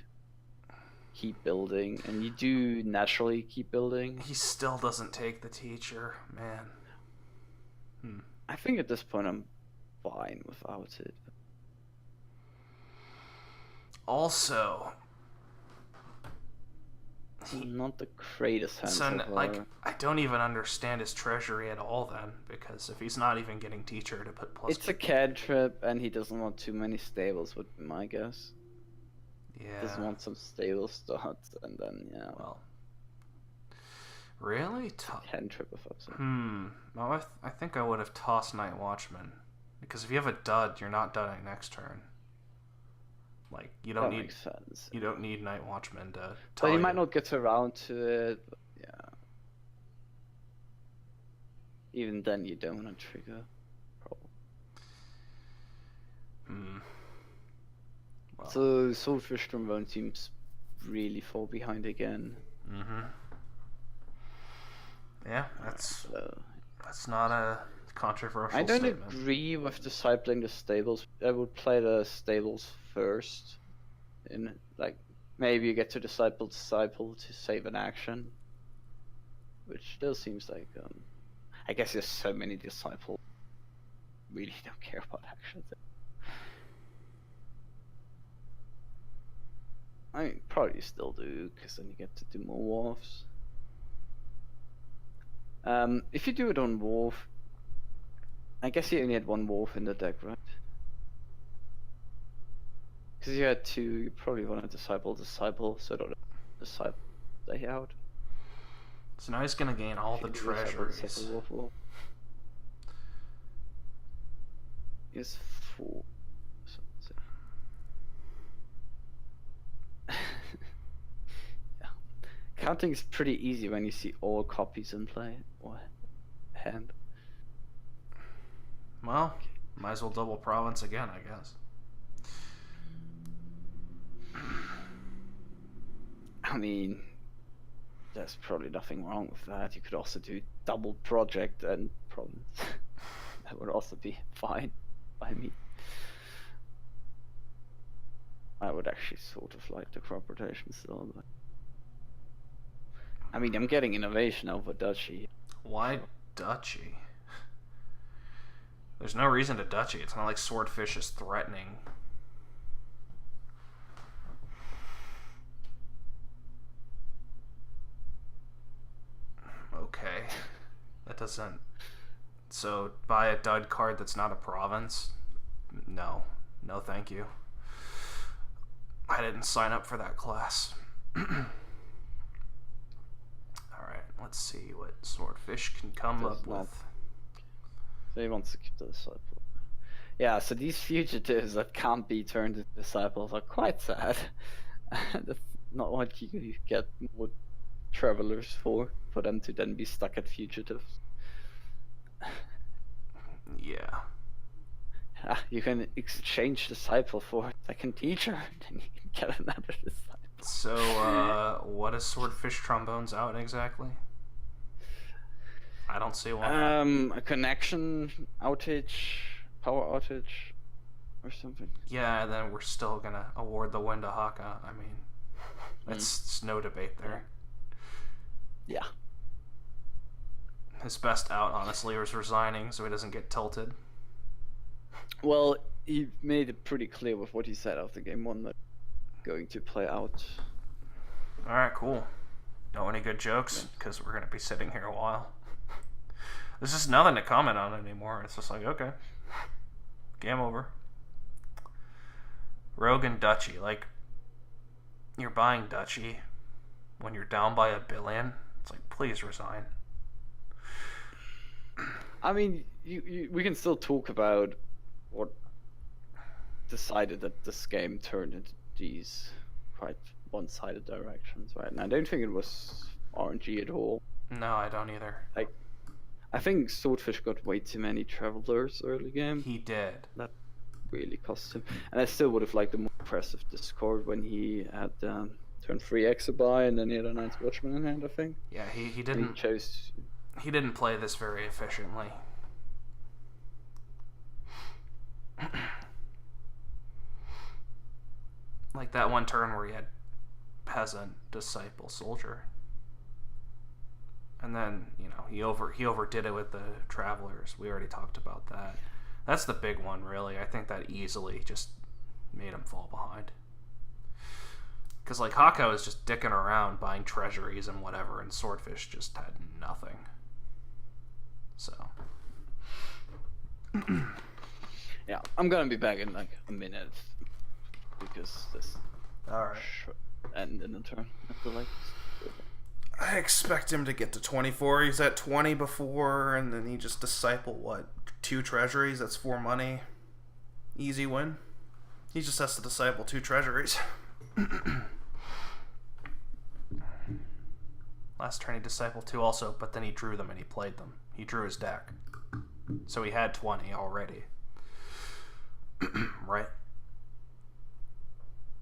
keep building, and you do naturally keep building. He still doesn't take the teacher, man. I think at this point I'm fine without it. Also, Not the greatest hand so far. like, I don't even understand his treasury at all then, because if he's not even getting teacher to put plus... It's a cantrip, and he doesn't want too many stables, would be my guess. Yeah. Doesn't want some stable starts, and then, yeah. Well. Really? Cantrip of upset. Well, I think I would have tossed Night Watchman. Because if you have a dud, you're not dudding next turn. Like, you don't need... Makes sense. You don't need Night Watchman to But he might not get around to it, but yeah. Even then, you don't want to trigger. Probably. Well. So, Swordfishtrombone seems really far behind again. Yeah, that's not a controversial statement. I don't agree with discipling the stables. I would play the stables first. In like maybe you get to disciple to save an action, which still seems like I guess there's so many disciples really don't care about actions. I mean, probably still do, because then you get to do more wharfs. If you do it on wharf, I guess you only had one wharf in the deck, right? Because you had two, you probably want to disciple, so don't disciple stay out. So now he's gonna gain all the treasuries. Is 4. Yeah. Counting is pretty easy when you see all copies in play or hand. Well, might as well double province again, I guess. I mean, there's probably nothing wrong with that. You could also do double project and province. That would also be fine by me. I would actually sort of like the crop rotation still, but I mean, I'm getting innovation over Duchy. Why Duchy? There's no reason to Duchy. It's not like Swordfish is threatening. Okay. That doesn't... So, buy a dud card that's not a province? No. No, thank you. I didn't sign up for that class. Alright, let's see what Swordfish can come up with. So he wants to keep the disciple. Yeah, so these fugitives that can't be turned into disciples are quite sad. That's not what you get more travelers for them to then be stuck at fugitives. Yeah. You can exchange disciple for a second teacher, then you can get another disciple. So, what is Swordfishtrombone's out exactly? I don't see one. A connection outage, power outage, or something. Yeah, and then we're still gonna award the win to Hakha. I mean, it's no debate there. Yeah. His best out, honestly, was resigning so he doesn't get tilted. Well, he made it pretty clear with what he said after game 1 that going to play out. Alright, cool. Know any good jokes? Because we're going to be sitting here a while. There's just nothing to comment on anymore. It's just like, okay. Game over. Rogue and Duchy. Like, you're buying Duchy when you're down by $1 billion. It's like, please resign. I mean, we can still talk about what decided that this game turned into these quite one-sided directions, right? And I don't think it was RNG at all. No, I don't either. Like, I think Swordfish got way too many travelers early game. He did. That really cost him. And I still would have liked the more impressive Discord when he had turned 3 Exabyte and then he had a Night's Watchman in hand, I think. Yeah, he didn't. He chose. He didn't play this very efficiently. Like that one turn where he had peasant, disciple, soldier. And then, he overdid it with the travelers. We already talked about that. That's the big one, really. I think that easily just made him fall behind. Because, like, Hakha was just dicking around buying treasuries and whatever, and Swordfish just had nothing. So. Yeah, I'm gonna be back in like a minute. Because this Alright. should end in a turn at the latest. I expect him to get to 24. He's at 20 before, and then he just disciple, 2 treasuries? That's 4 money. Easy win. He just has to disciple 2 treasuries. Last turn he discipled 2 also, but then he drew them and he played them. He drew his deck. So he had 20 already. Right?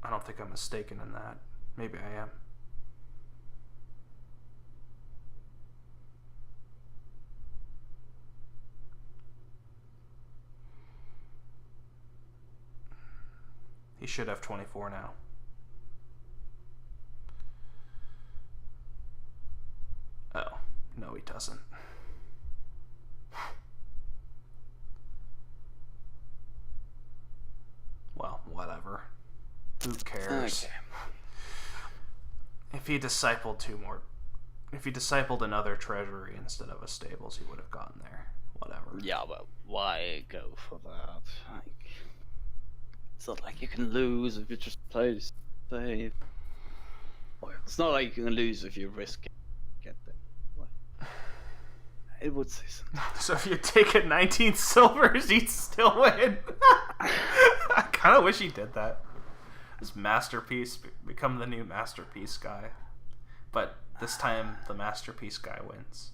I don't think I'm mistaken in that. Maybe I am. He should have 24 now. Oh, no he doesn't. Well, whatever. Who cares? Okay. If he discipled 2 more... If he discipled another treasury instead of a stables, he would have gotten there. Whatever. Yeah, but why go for that? Like, it's not like you can lose if you just play safe. It's not like you can lose if you risk it. Get there. It would say something. So if you take it 19 silvers, you'd still win. I kind of wish he did that. This Masterpiece, become the new Masterpiece guy. But this time, the Masterpiece guy wins.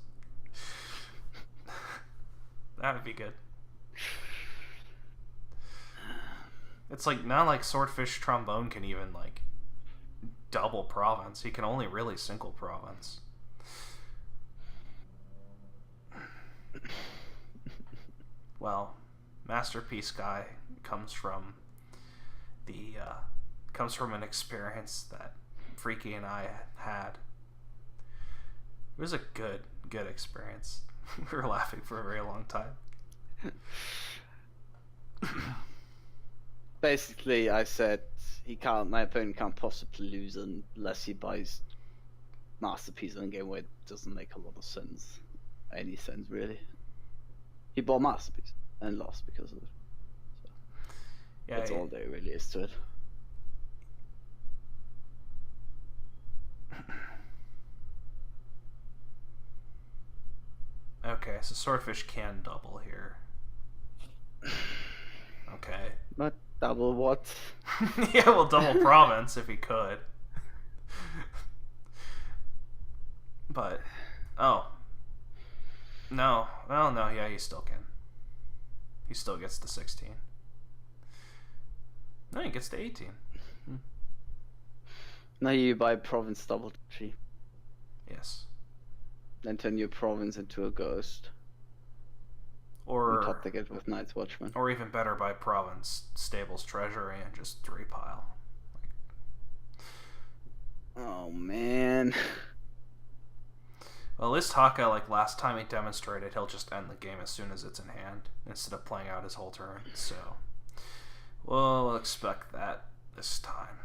That would be good. It's like, not like Swordfishtrombone can even, like, double province. He can only really single province. Well, Masterpiece guy comes from an experience that Freaky and I had. It was a good experience. We were laughing for a very long time. Basically, I said my opponent can't possibly lose unless he buys Masterpiece in a game where it doesn't make a lot of sense. Any sense, really. He bought Masterpiece and lost because of it. So yeah, that's all there really is to it. Okay, so Swordfish can double here. Okay. But double what? Yeah, well, double province if he could. But, oh. No. Well, no, yeah, he still can. He still gets to 16. No, he gets to 18. Now you buy province double tree. Yes. Then turn your province into a ghost. Or and top it with Night's Watchman. Or even better, by province, stables treasury, and just 3 pile. Oh man. Well, at least Hakha, like last time he demonstrated, he'll just end the game as soon as it's in hand, instead of playing out his whole turn. So, we'll expect that this time.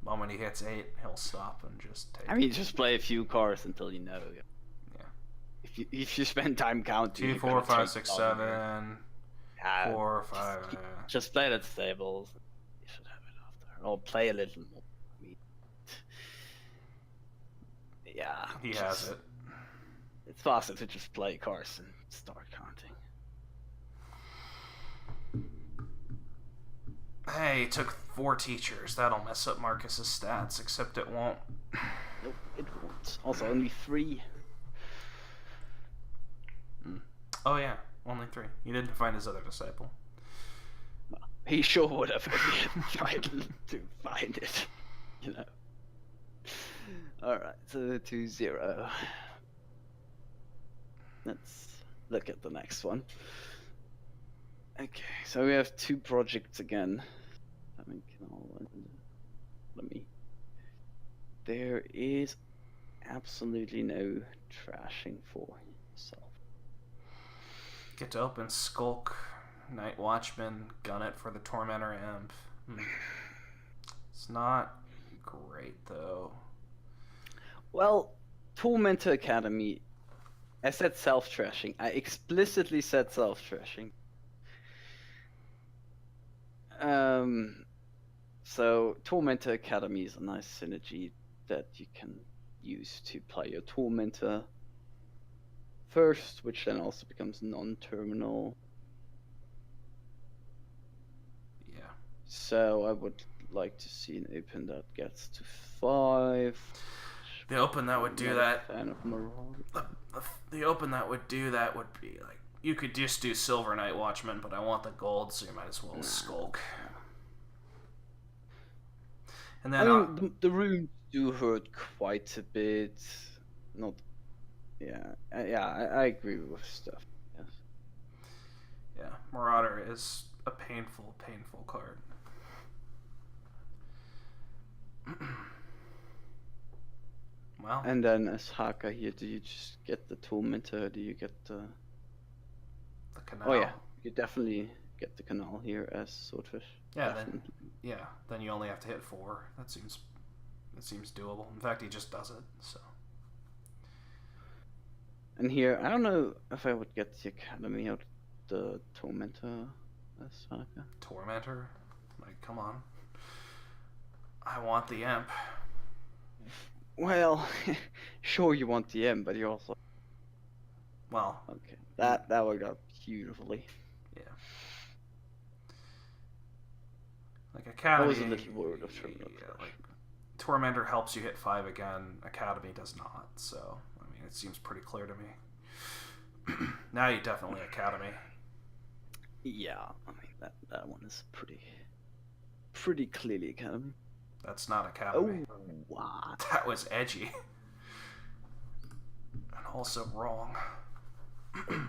The moment he hits 8, he'll stop and just take. I mean, just play a few cards until you know. Yeah. If you spend time counting. 2, 4, 5, 6, 7. 4, 5. Just play that stables. You should have it after, or play a little more. I mean, yeah. He has it. It's faster to just play cards and start counting. Hey, he took 4 teachers. That'll mess up Marcus's stats, except it won't. Nope, it won't. Also, only 3. Oh yeah, only 3. He didn't find his other disciple. He sure would have tried to find it, you know. Alright, so 2-0. Let's look at the next one. Okay, so we have 2 projects again. Let me. There is absolutely no trashing for yourself. Get to open Skulk, Night Watchman, gun it for the Tormentor Imp. It's not great though. Well, Tormentor Academy, I said self-trashing. I explicitly said self-trashing. So Tormentor Academy is a nice synergy that you can use to play your Tormentor first, which then also becomes non-terminal. Yeah. So I would like to see an open that gets to 5. The open that would do that. Fan of The open that would do that would be like, you could just do Silver Night Watchman, but I want the gold, so you might as well Skulk. And then I mean, the runes do hurt quite a bit. Not, I agree with stuff. Yes. Yeah, Marauder is a painful card. Well. And then as Hakha here, do you just get the Tormentor? Do you get the canal? Oh yeah, you definitely get the canal here as Swordfish. Yeah, then you only have to hit 4. That seems doable. In fact, he just does it. So. And here, I don't know if I would get the Academy out the Tormentor as Hakha. Tormentor? Like, come on. I want the Imp. Well, sure you want the M, but you also. Well. Okay, that worked out beautifully. Yeah. Like Academy. I was a little worried of Terminal. Yeah, like Tormentor helps you hit 5 again. Academy does not. So I mean, it seems pretty clear to me. Now you definitely Academy. Yeah, I mean that one is pretty clearly Academy. That's not Academy. Oh, what? That was edgy. And also wrong.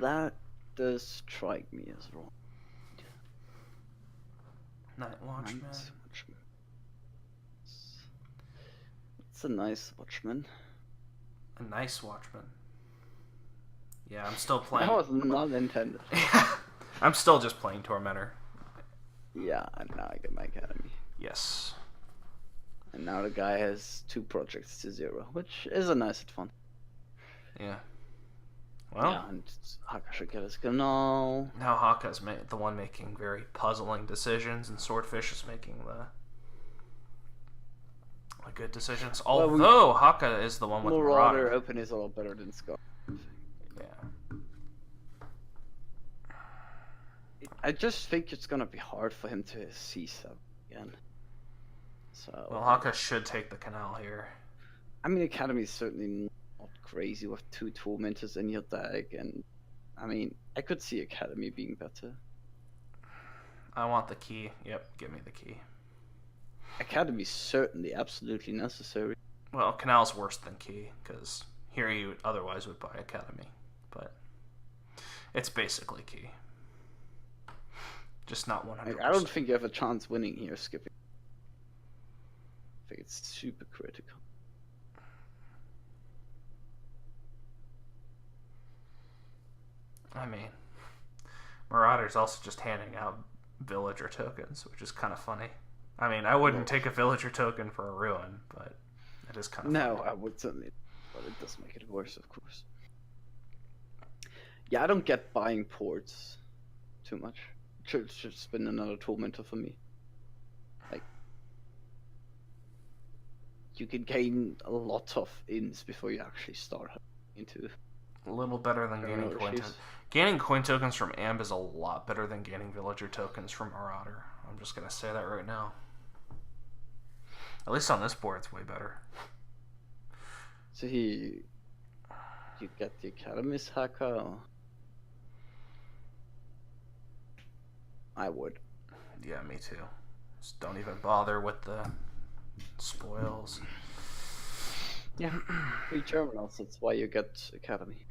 That does strike me as wrong. Night Watchman. It's a nice Watchman. A nice Watchman. Yeah, I'm still playing. That was not intended. I'm still just playing Tormentor. Yeah, and now I get my Academy. Yes. And now the guy has 2 projects to 0, which is a nice advantage. Yeah. Well. Yeah, and Hakha should get his canal. Now Hakha's the one making very puzzling decisions, and Swordfish is making the good decisions. Although Hakha is the one with Marauder. Open is a lot better than Scott. Yeah. I just think it's gonna be hard for him to see sub again. So. Well, Hakha should take the canal here. I mean, Academy is certainly not crazy with 2 Tormentors in your deck, and I mean, I could see Academy being better. I want the key. Yep, give me the key. Academy is certainly absolutely necessary. Well, canal's worse than key, because here you otherwise would buy Academy, but it's basically key. Just not 100%. I don't think you have a chance winning here, skipping. I think it's super critical. I mean, Marauder's also just handing out villager tokens, which is kind of funny. I mean, I wouldn't take a villager token for a ruin, but it is kind of funny. No, I would certainly, but it does make it worse, of course. Yeah, I don't get buying ports too much. Should spin another Tormentor for me. Like, you can gain a lot of ins before you actually start into. A little better than gaining coin tokens. Gaining coin tokens from Amp is a lot better than gaining villager tokens from Marauder. I'm just gonna say that right now. At least on this board, it's way better. So you get the Academy's Hakha? Or? I would. Yeah, me too. Just don't even bother with the spoils. Yeah, 3 terminals, that's why you get Academy.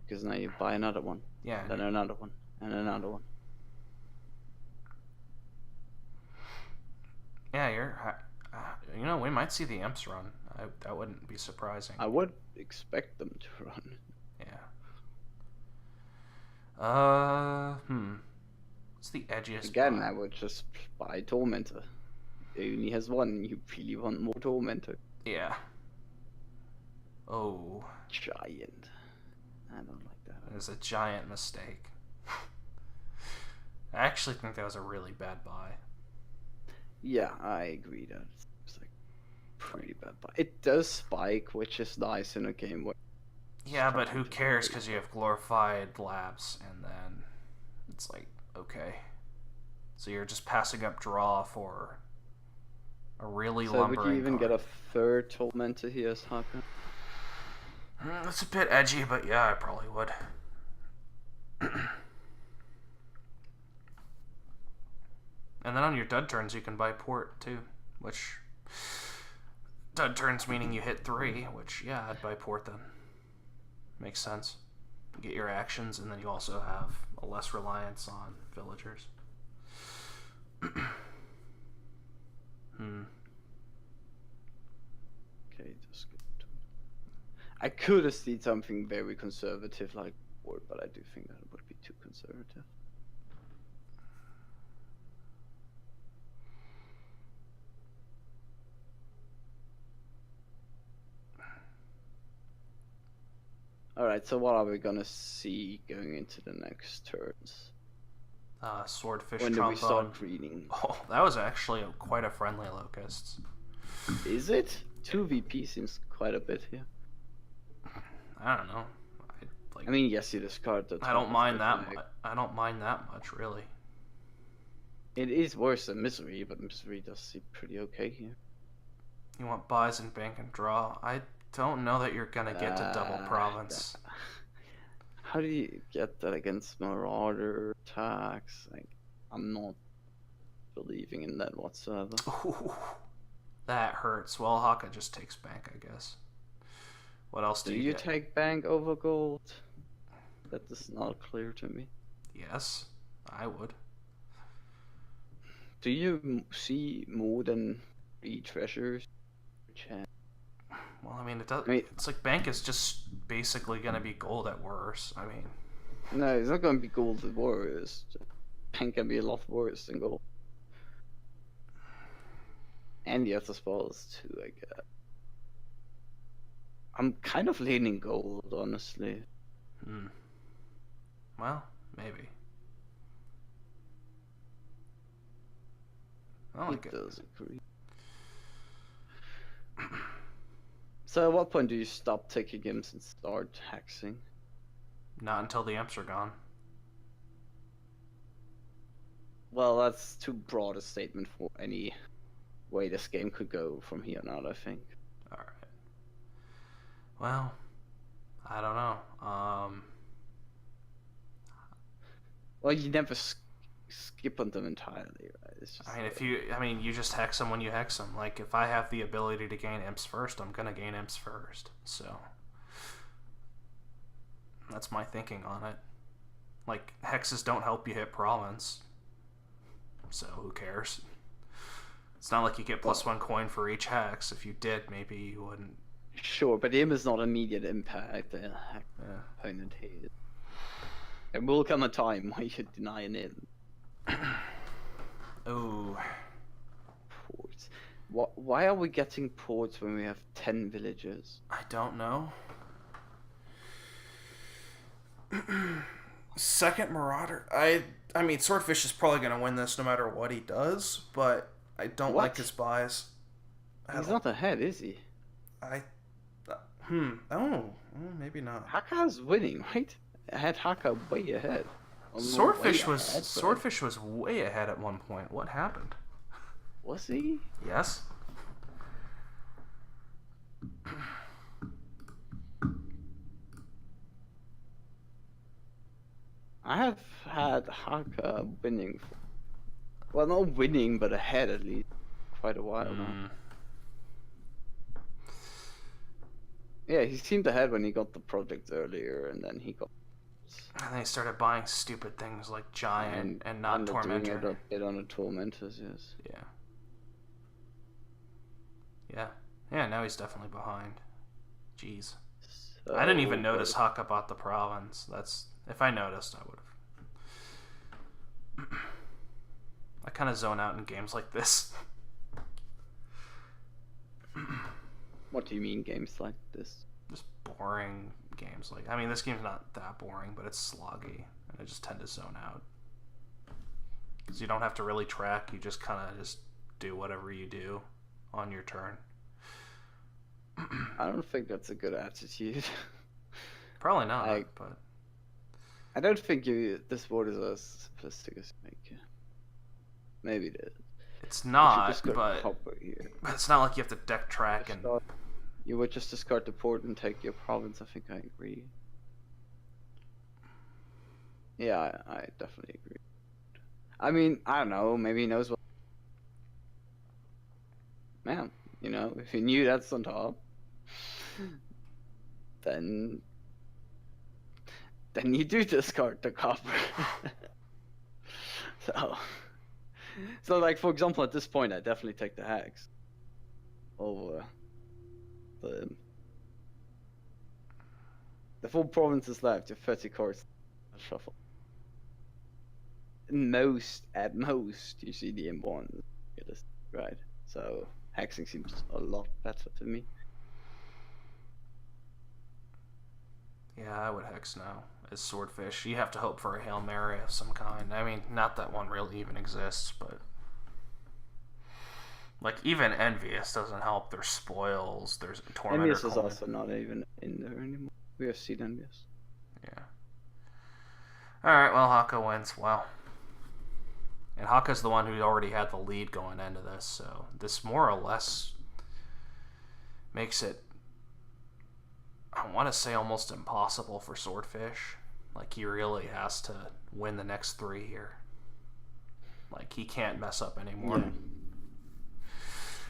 Because now you buy another one. Yeah. Then another one. And another one. Yeah, you know, we might see the imps run. That wouldn't be surprising. I would expect them to run. Yeah. What's the edgiest Again, buy? I would just buy Tormentor. He only has one. You really want more Tormentor. Yeah. Oh. Giant. I don't like that. It was a giant mistake. I actually think that was a really bad buy. Yeah, I agree that it's like pretty bad buy. It does spike, which is nice in a game where... Yeah, but who cares because you have glorified labs, and then it's like, okay. So you're just passing up draw for a really lumbering would you even card. get a third Tormentor here as Hakha? That's a bit edgy, but yeah, I probably would. And then on your dud turns, you can buy port too, which dud turns meaning you hit 3, which yeah, I'd buy port then. Makes sense. You get your actions, and then you also have a less reliance on villagers. Okay, that's good. I could have seen something very conservative like port, but I do think that would be too conservative. Alright, so what are we gonna see going into the next turns? Swordfishtrombone. When do we start reading? Oh, that was actually quite a friendly locust. Is it? 2 VP seems quite a bit here. I don't know. I mean, yes, you discard the... I don't mind that much. I don't mind that much, really. It is worse than Misery, but Misery does seem pretty okay here. You want buys and bank and draw. I don't know that you're gonna get to double province. How do you get that against Marauder attacks? Like, I'm not believing in that whatsoever. Ooh, that hurts. Well, Hakha just takes bank, I guess. What else do you get? Take bank over gold? That is not clear to me. Yes, I would. Do you see more than 3 treasures? Well, I mean, it's like bank is just basically gonna be gold at worst. I mean, no, it's not gonna be gold at worst. Bank can be a lot worse than gold. And the other spells too, I guess. I'm kind of leaning gold, honestly. Well, maybe. I like it. Does agree. So at what point do you stop taking imps and start hexing? Not until the imps are gone. Well, that's too broad a statement for any way this game could go from here on out, I think. Alright. Well, I don't know. Well, you never skip on them entirely, right? It's just you just hex them when you hex them. Like, if I have the ability to gain imps first, I'm gonna gain imps first. So, that's my thinking on it. Like, hexes don't help you hit province. So, who cares? It's not like you get +1 coin for each hex. If you did, maybe you wouldn't. Sure, but the imp is not immediate impact. The opponent hit. There will come a time where you deny an imp. Oh. Ports. Why are we getting ports when we have 10 villagers? I don't know. Second Marauder. I mean, Swordfish is probably going to win this no matter what he does, but I don't like his buys. He's not ahead, is he? Oh, maybe not. Hakha's winning, right? I had Hakha way ahead. Swordfish was way ahead at one point. What happened? Was he? Yes. I have had Hakha winning. Well, not winning, but ahead at least. Quite a while now. Yeah, he seemed ahead when he got the project earlier, and then he got And they started buying stupid things like Giant and not Tormentor. Doing a bit on the Tormentors, yes. Yeah. Yeah. Yeah, now he's definitely behind. Jeez. So, I didn't even notice Hakha bought the province. That's... If I noticed, I would have. I kind of zone out in games like this. What do you mean, games like this? Just boring games. Like, I mean, this game's not that boring, but it's sloggy, and I just tend to zone out. Because you don't have to really track, you just kind of just do whatever you do on your turn. I don't think that's a good attitude. Probably not, but... I don't think this board is as simplistic as you make it. Maybe it is. It's not, but it's not like you have to deck track and... You would just discard the port and take your province, I think I agree. Yeah, I definitely agree. I mean, I don't know, maybe he knows what... Man, you know, if he knew that's on top, then you do discard the copper. So like, for example, at this point, I definitely take the Hex over the full province is left. You have 30 cards shuffle. At most, you see the M1, right? So hexing seems a lot better to me. Yeah, I would hex now as Swordfish. You have to hope for a Hail Mary of some kind. I mean, not that one really even exists, but... Like, even Envious doesn't help. There's Spoils, there's Tormentor. Envious is also not even in there anymore. We have seen Envious. Yeah. Alright, well, Hakha wins. Wow. And Hakha's the one who already had the lead going into this, so this more or less makes it, I want to say, almost impossible for Swordfish. Like, he really has to win the next 3 here. Like, he can't mess up anymore. Yeah.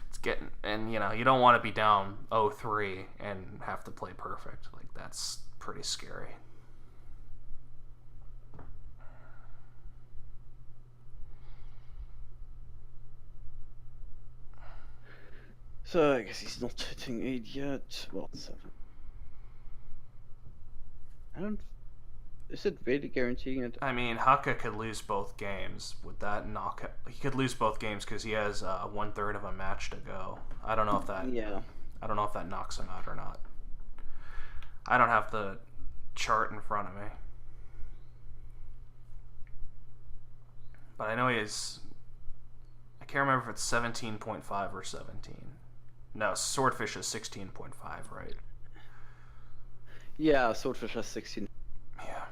It's getting, and you know, you don't want to be down 0-3 and have to play perfect. Like, that's pretty scary. So I guess he's not hitting 8 yet. Well, 7. I don't... Is it really guaranteeing it? I mean, Hakha could lose both games. Would that knock... He could lose both games because he has 1/3 of a match to go. I don't know if that... Yeah. I don't know if that knocks him out or not. I don't have the chart in front of me. But I know he is... I can't remember if it's 17.5 or 17. No, Swordfish is 16.5, right? Yeah, Swordfish has 16. Yeah.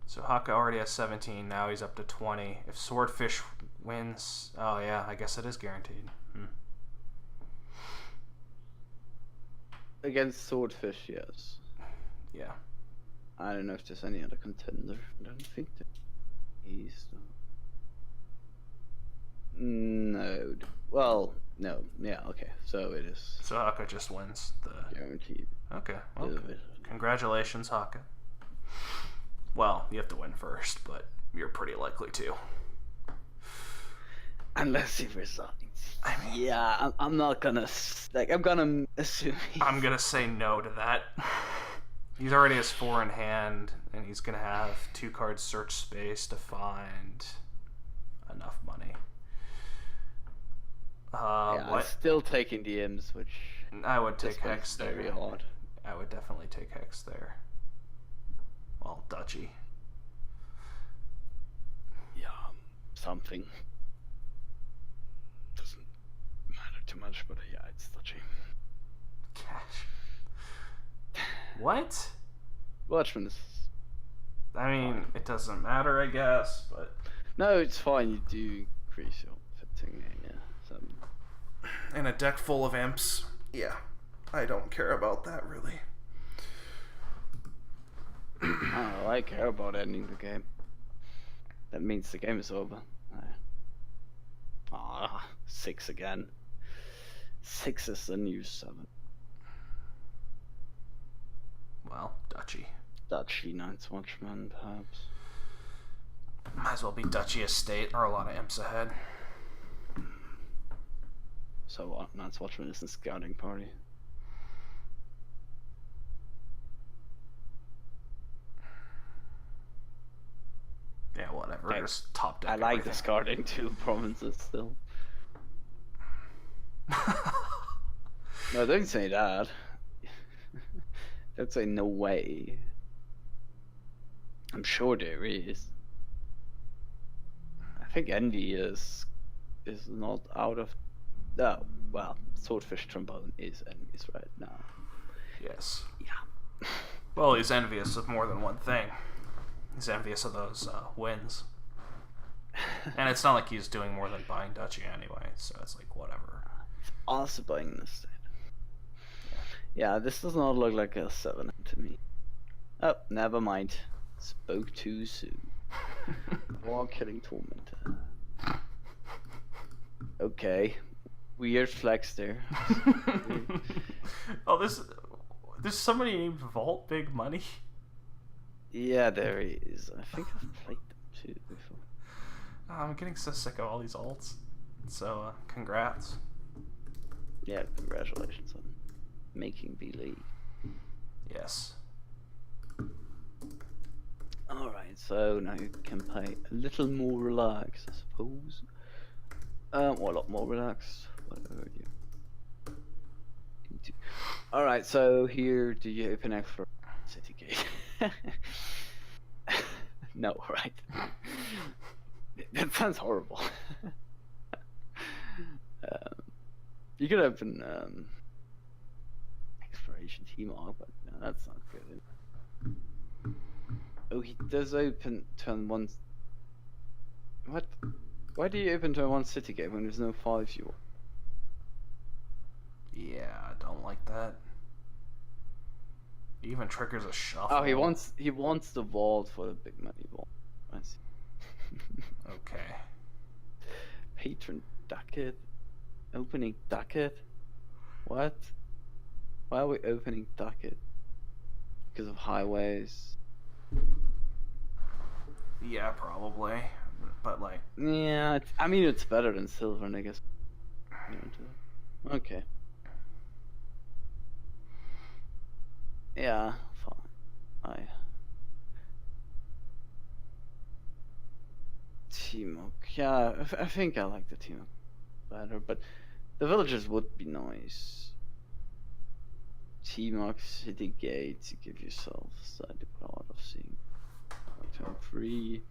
So Hakha already has 17, now he's up to 20. If Swordfish wins... Oh yeah, I guess it is guaranteed. Against Swordfish, yes. Yeah. I don't know if there's any other contender. I don't think that he's... No. Well, no. Yeah, okay. So it is. So Hakha just wins the... Guaranteed. Okay. Well, congratulations, Hakha. Well, you have to win first, but you're pretty likely to. Unless he resigns. I mean, yeah, I'm not gonna... Like, I'm gonna assume I'm gonna say no to that. He's already has 4 in hand, and he's gonna have 2 cards search space to find enough money. Yeah, what? I'm still taking the M's, which... I would take Hex there. Very odd. I would definitely take Hex there. Well, Duchy. Yeah, something. Doesn't matter too much, but yeah, it's Duchy. Cash. What? Watchman is... I mean, it doesn't matter, I guess, but... No, it's fine, you do increase your fitting, yeah. So... In a deck full of imps, yeah. I don't care about that, really. Oh, I care about ending the game. That means the game is over. 6 again. 6 is the new 7. Well, Duchy. Duchy Night's Watchman, perhaps. Might as well be Duchy Estate. There are a lot of imps ahead. So what? Night's Watchman isn't scouting party. Yeah, whatever. Okay. Just top deck. I like everything. discarding 2 provinces still. No, don't say that. Don't say no way. I'm sure there is. I think Envy is not out of. Oh, well, Swordfishtrombone is enemies right now. Yes. Yeah. Well, he's envious of more than one thing. He's envious of those wins. And it's not like he's doing more than buying Duchy anyway, so it's like, whatever. Also buying this state. Yeah, this does not look like a 7 to me. Oh, never mind. Spoke too soon. More killing Tormentor. Okay. Weird flex there. Oh, there's somebody named Vault Big Money. Yeah, there he is. I think I've played them too before. Oh, I'm getting so sick of all these alts. So, congrats. Yeah, congratulations on making the league. Yes. Alright, so now you can play a little more relaxed, I suppose. Well, a lot more relaxed. Whatever you. Alright, so here do you open X for City Gate? No, right? That sounds horrible. You could open Exploration Teamog, but no, that's not good. Oh, he does open turn 1. What? Why do you open turn 1 City Gate when there's no 5 you? Yeah, I don't like that. He even triggers a shuffle. Oh, he wants the vault for the big money vault. I see. Okay. Patron Ducat. Opening Ducat? What? Why are we opening Ducat? Because of highways? Yeah, probably. But like, Yeah, I mean it's better than silver, I guess. Okay. Yeah, fine. Teamok. Yeah, I think I like the Teamok better, but the villagers would be nice. Teamok City Gate to give yourself slightly proud of seeing. Turn 3.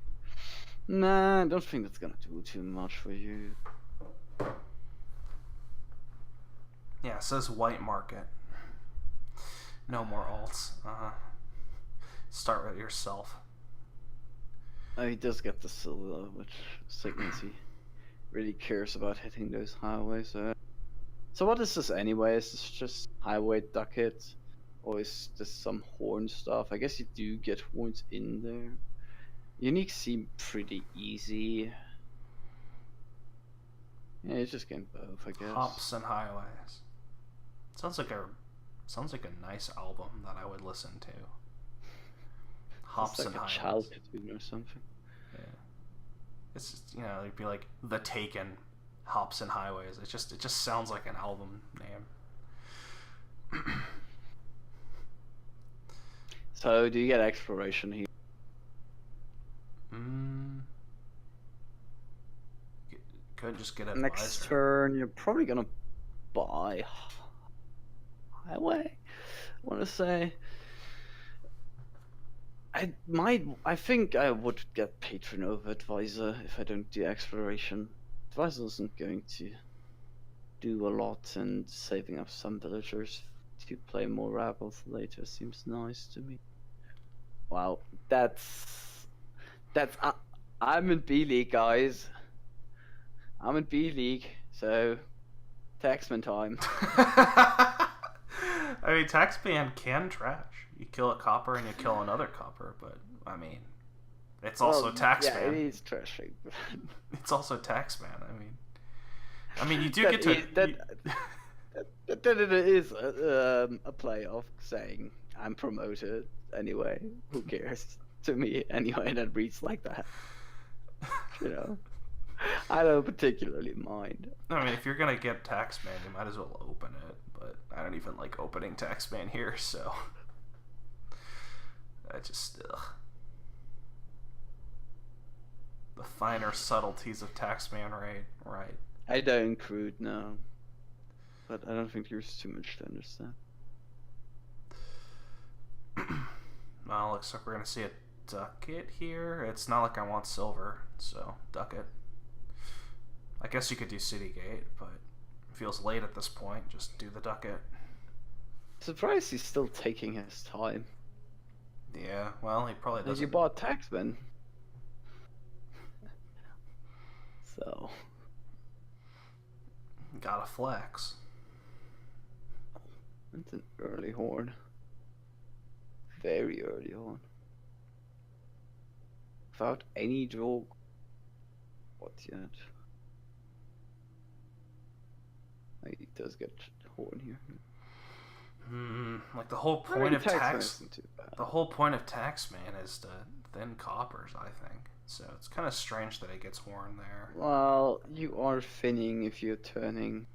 Nah, I don't think that's gonna do too much for you. yeah, it says white market. No more alts. Start with yourself. Oh, he does get the silver, which signals he really cares about hitting those highways. So what is this anyway? Is this just highway ducat? Or is this some horn stuff? I guess you do get horns in there. Unique seem pretty easy. Yeah, it's just getting both, I guess. Hops and highways. Sounds like a nice album that I would listen to. Hops It's and like a highways. child cartoon or something. Yeah. It's just, it'd be like The Taken, Hops and Highways. It just sounds like an album name. So, do you get exploration here? Could just get a Next turn, you're probably gonna buy highway. I want to say. I think I would get patron over advisor if I don't do exploration. Advisor isn't going to do a lot, and saving up some villagers to play more rebels later seems nice to me. Wow, that's I'm in B League, guys. I'm in B League, so Taxman time. I mean, Taxman can trash. You kill a copper and you kill another copper, but I mean, it's also Taxman. Yeah, it is trashing. It's also Taxman. I mean, you do get to. That it is a play of saying I'm promoted anyway. Who cares? To me, anyway, that reads like that. You know, I don't particularly mind. I mean, if you're gonna get Taxman, you might as well open it. But I don't even like opening Taxman here, so I just the finer subtleties of Taxman, right? I don't include no, but I don't think there's too much to understand. Well, looks like we're gonna see a ducat here. It's not like I want silver, so ducat. I guess you could do City Gate, but it feels late at this point. Just do the ducat. Surprised he's still taking his time. Yeah, well, he probably doesn't. You bought Taxman. So. Gotta flex. It's an early horn. Very early horn. Without any draw. What yet? He does get horn here. Like the whole point of the whole point of Taxman is to thin coppers, I think. So it's kind of strange that it gets horn there. Well, you are thinning if you're turning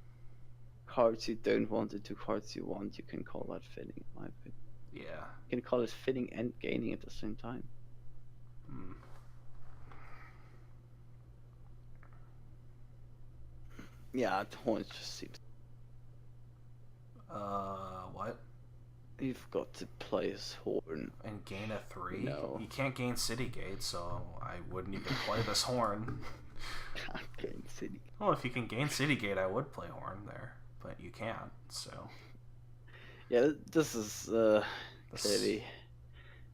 cards you don't want into cards you want. You can call that thinning, in my opinion. Yeah. You can call it thinning and gaining at the same time. Yeah, the horns just seems. What? You've got to play his horn. And gain a 3? No. You can't gain City Gate, so I wouldn't even play this horn. Can't gain City. Well, if you can gain City Gate, I would play horn there, but you can't, so. Yeah, this is clearly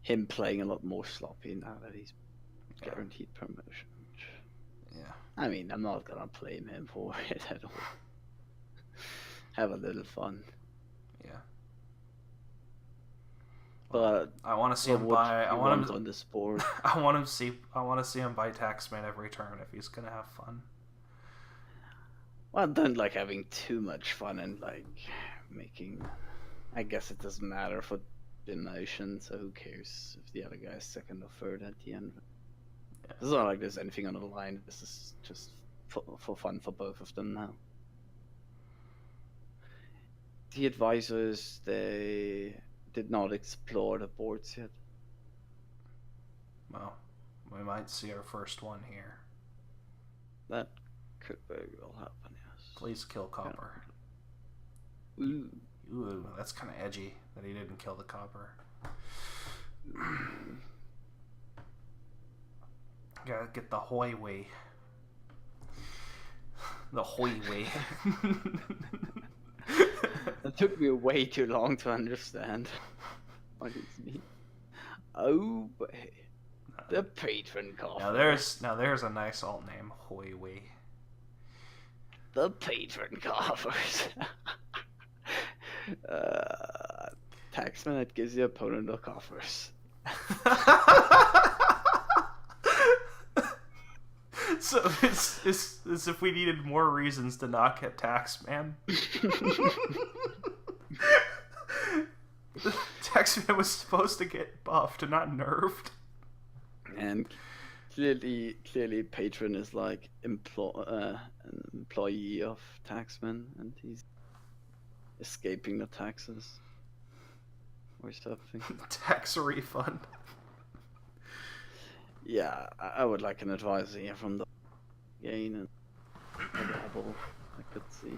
him playing a lot more sloppy now that he's guaranteed promotion. Yeah. I mean, I'm not gonna blame him for it at all. Have a little fun. Yeah. But I want to see him buy. I want him on this board. I want to see him buy Taxman every turn if he's gonna have fun. Well, I don't like having too much fun and like making. I guess it doesn't matter for demotion, so who cares if the other guy's second or third at the end. Yeah. It's not like there's anything on the line. This is just for fun for both of them now. The advisors, they did not explore the boards yet. Well, we might see our first one here. That could very well happen, yes. Please kill copper. Ooh. Ooh, that's kind of edgy that he didn't kill the copper. Gotta get the Hoyway. The Hoyway. That took me way too long to understand what it means. Oh boy. The patron copper. Now there's a nice alt name, Hoyway. The patron coffers. Taxman that gives your opponent the coffers. So it's as if we needed more reasons to not get Taxman. Taxman was supposed to get buffed and not nerfed. And clearly Patron is like an employee of Taxman, and he's escaping the taxes or something. Tax refund. Yeah, I would like an advisor here from the gain and a level I could see.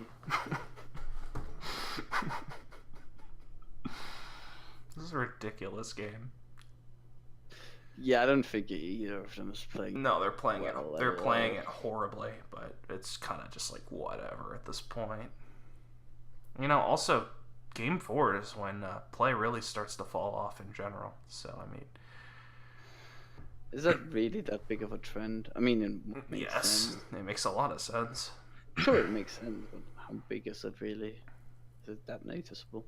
This is a ridiculous game. Yeah, I don't think either of them is playing. No, they're playing it. They're playing it horribly, but it's kind of just like whatever at this point. You know, also, game 4 is when play really starts to fall off in general. So, I mean... Is that really that big of a trend? I mean, it makes sense. It makes a lot of sense. Sure, it makes sense, but how big is it really? Is it that noticeable?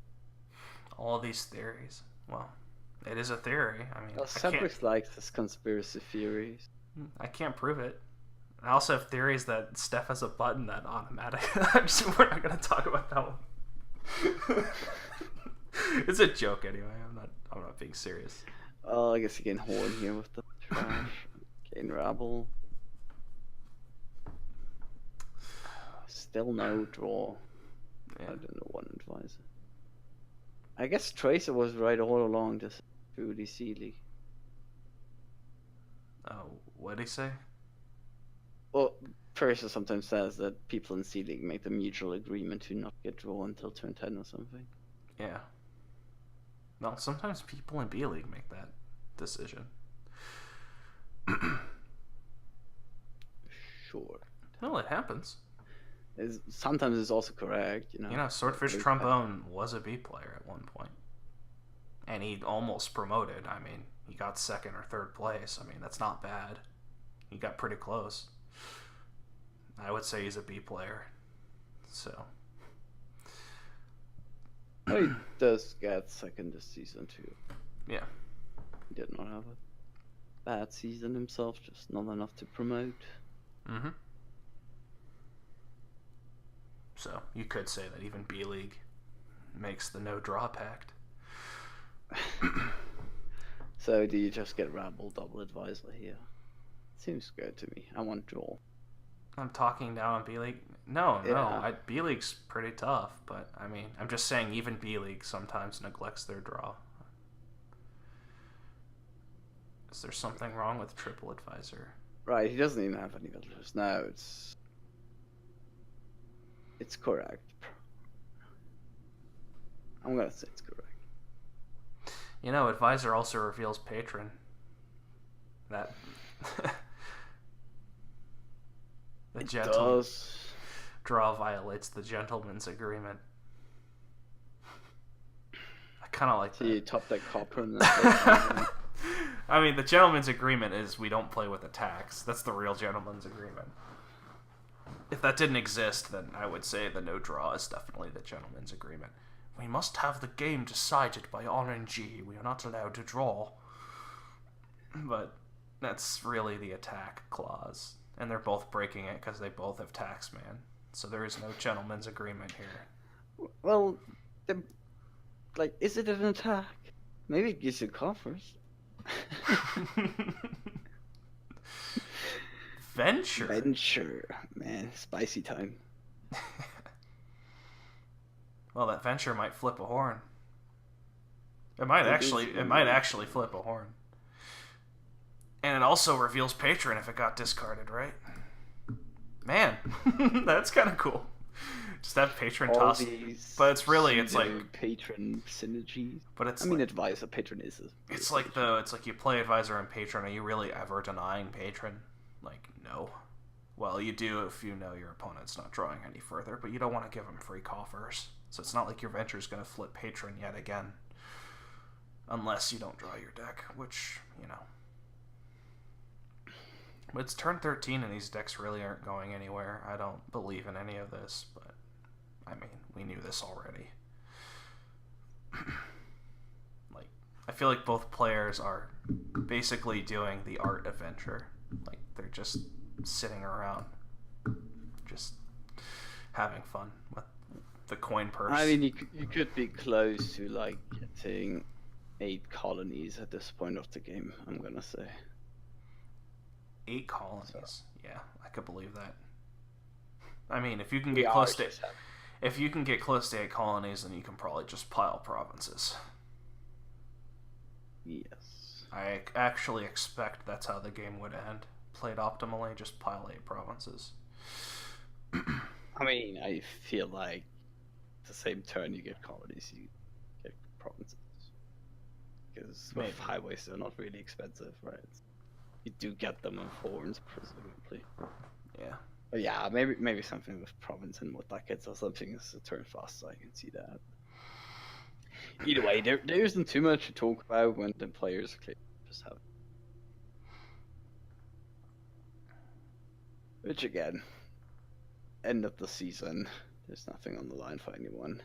All of these theories. Well, it is a theory. I mean, Cedric likes his conspiracy theories. I can't prove it. I also have theories that Steph has a button that automatic. We're not going to talk about that one. It's a joke anyway. I'm not being serious. Oh, I guess you gain Horn here with the trash. Gain Rabble. Still no draw. Yeah. I don't know one advisor. I guess Tracer was right all along this through the Sealy. Oh, what'd he say? Well, Tracer sometimes says that people in Sealy make the mutual agreement to not get draw until turn 10 or something. Yeah. Well, sometimes people in B League make that decision. Sure. Well, it happens. Sometimes it's also correct, you know. Swordfishtrombone was a B player at one point. And he almost promoted. I mean, he got second or third place. I mean, that's not bad. He got pretty close. I would say he's a B player. So. He does get second this season too. Yeah. He did not have a bad season himself, just not enough to promote. Mm-hmm. So, you could say that even B League makes the no draw pact. So, do you just get Rabble double advisor here? Seems good to me. I want draw. I'm talking down on B League. No. B League's pretty tough, but I mean, I'm just saying even B League sometimes neglects their draw. Is there something wrong with triple advisor? Right, he doesn't even have any others. No, it's correct. I'm gonna say it's correct. You know, advisor also reveals patron. That the does. Draw violates the gentleman's agreement. I kind of like that. You top that copper. And I mean, the gentleman's agreement is we don't play with attacks. That's the real gentleman's agreement. If that didn't exist, then I would say the no draw is definitely the gentleman's agreement. We must have the game decided by RNG. We are not allowed to draw. But that's really the attack clause. And they're both breaking it because they both have Taxman. So there is no gentleman's agreement here. Well, is it an attack? Maybe it gives you coffers. Venture, man, spicy time. Well, that venture might flip a horn. It might actually flip a horn. And it also reveals patron if it got discarded, right? Man, that's kind of cool. Just have patron toss. But it's really, it's like patron synergies. But it's advisor patron is. It's like you play advisor and patron. Are you really ever denying patron? Like, no. Well, you do if you know your opponent's not drawing any further, but you don't want to give them free coffers. So it's not like your venture's going to flip patron yet again. Unless you don't draw your deck, which, you know. But it's turn 13 and these decks really aren't going anywhere. I don't believe in any of this, but I mean, we knew this already. I feel like both players are basically doing the art adventure. Like, they're just sitting around, just having fun with the coin purse. I mean, you could be close to, like, getting 8 colonies at this point of the game, I'm gonna say. 8 colonies? So. Yeah, I could believe that. I mean, if you can get close to 8 colonies, then you can probably just pile provinces. Yes. I actually expect that's how the game would end. Played optimally, just pile 8 provinces. I mean, I feel like the same turn you get colonies, you get provinces. Because with highways, they're not really expensive, right? You do get them on horns, presumably. Yeah. But yeah, maybe something with province and more ducats or something is a turn fast, so I can see that. Either way, there isn't too much to talk about when the players just have. Which again, end of the season, there's nothing on the line for anyone.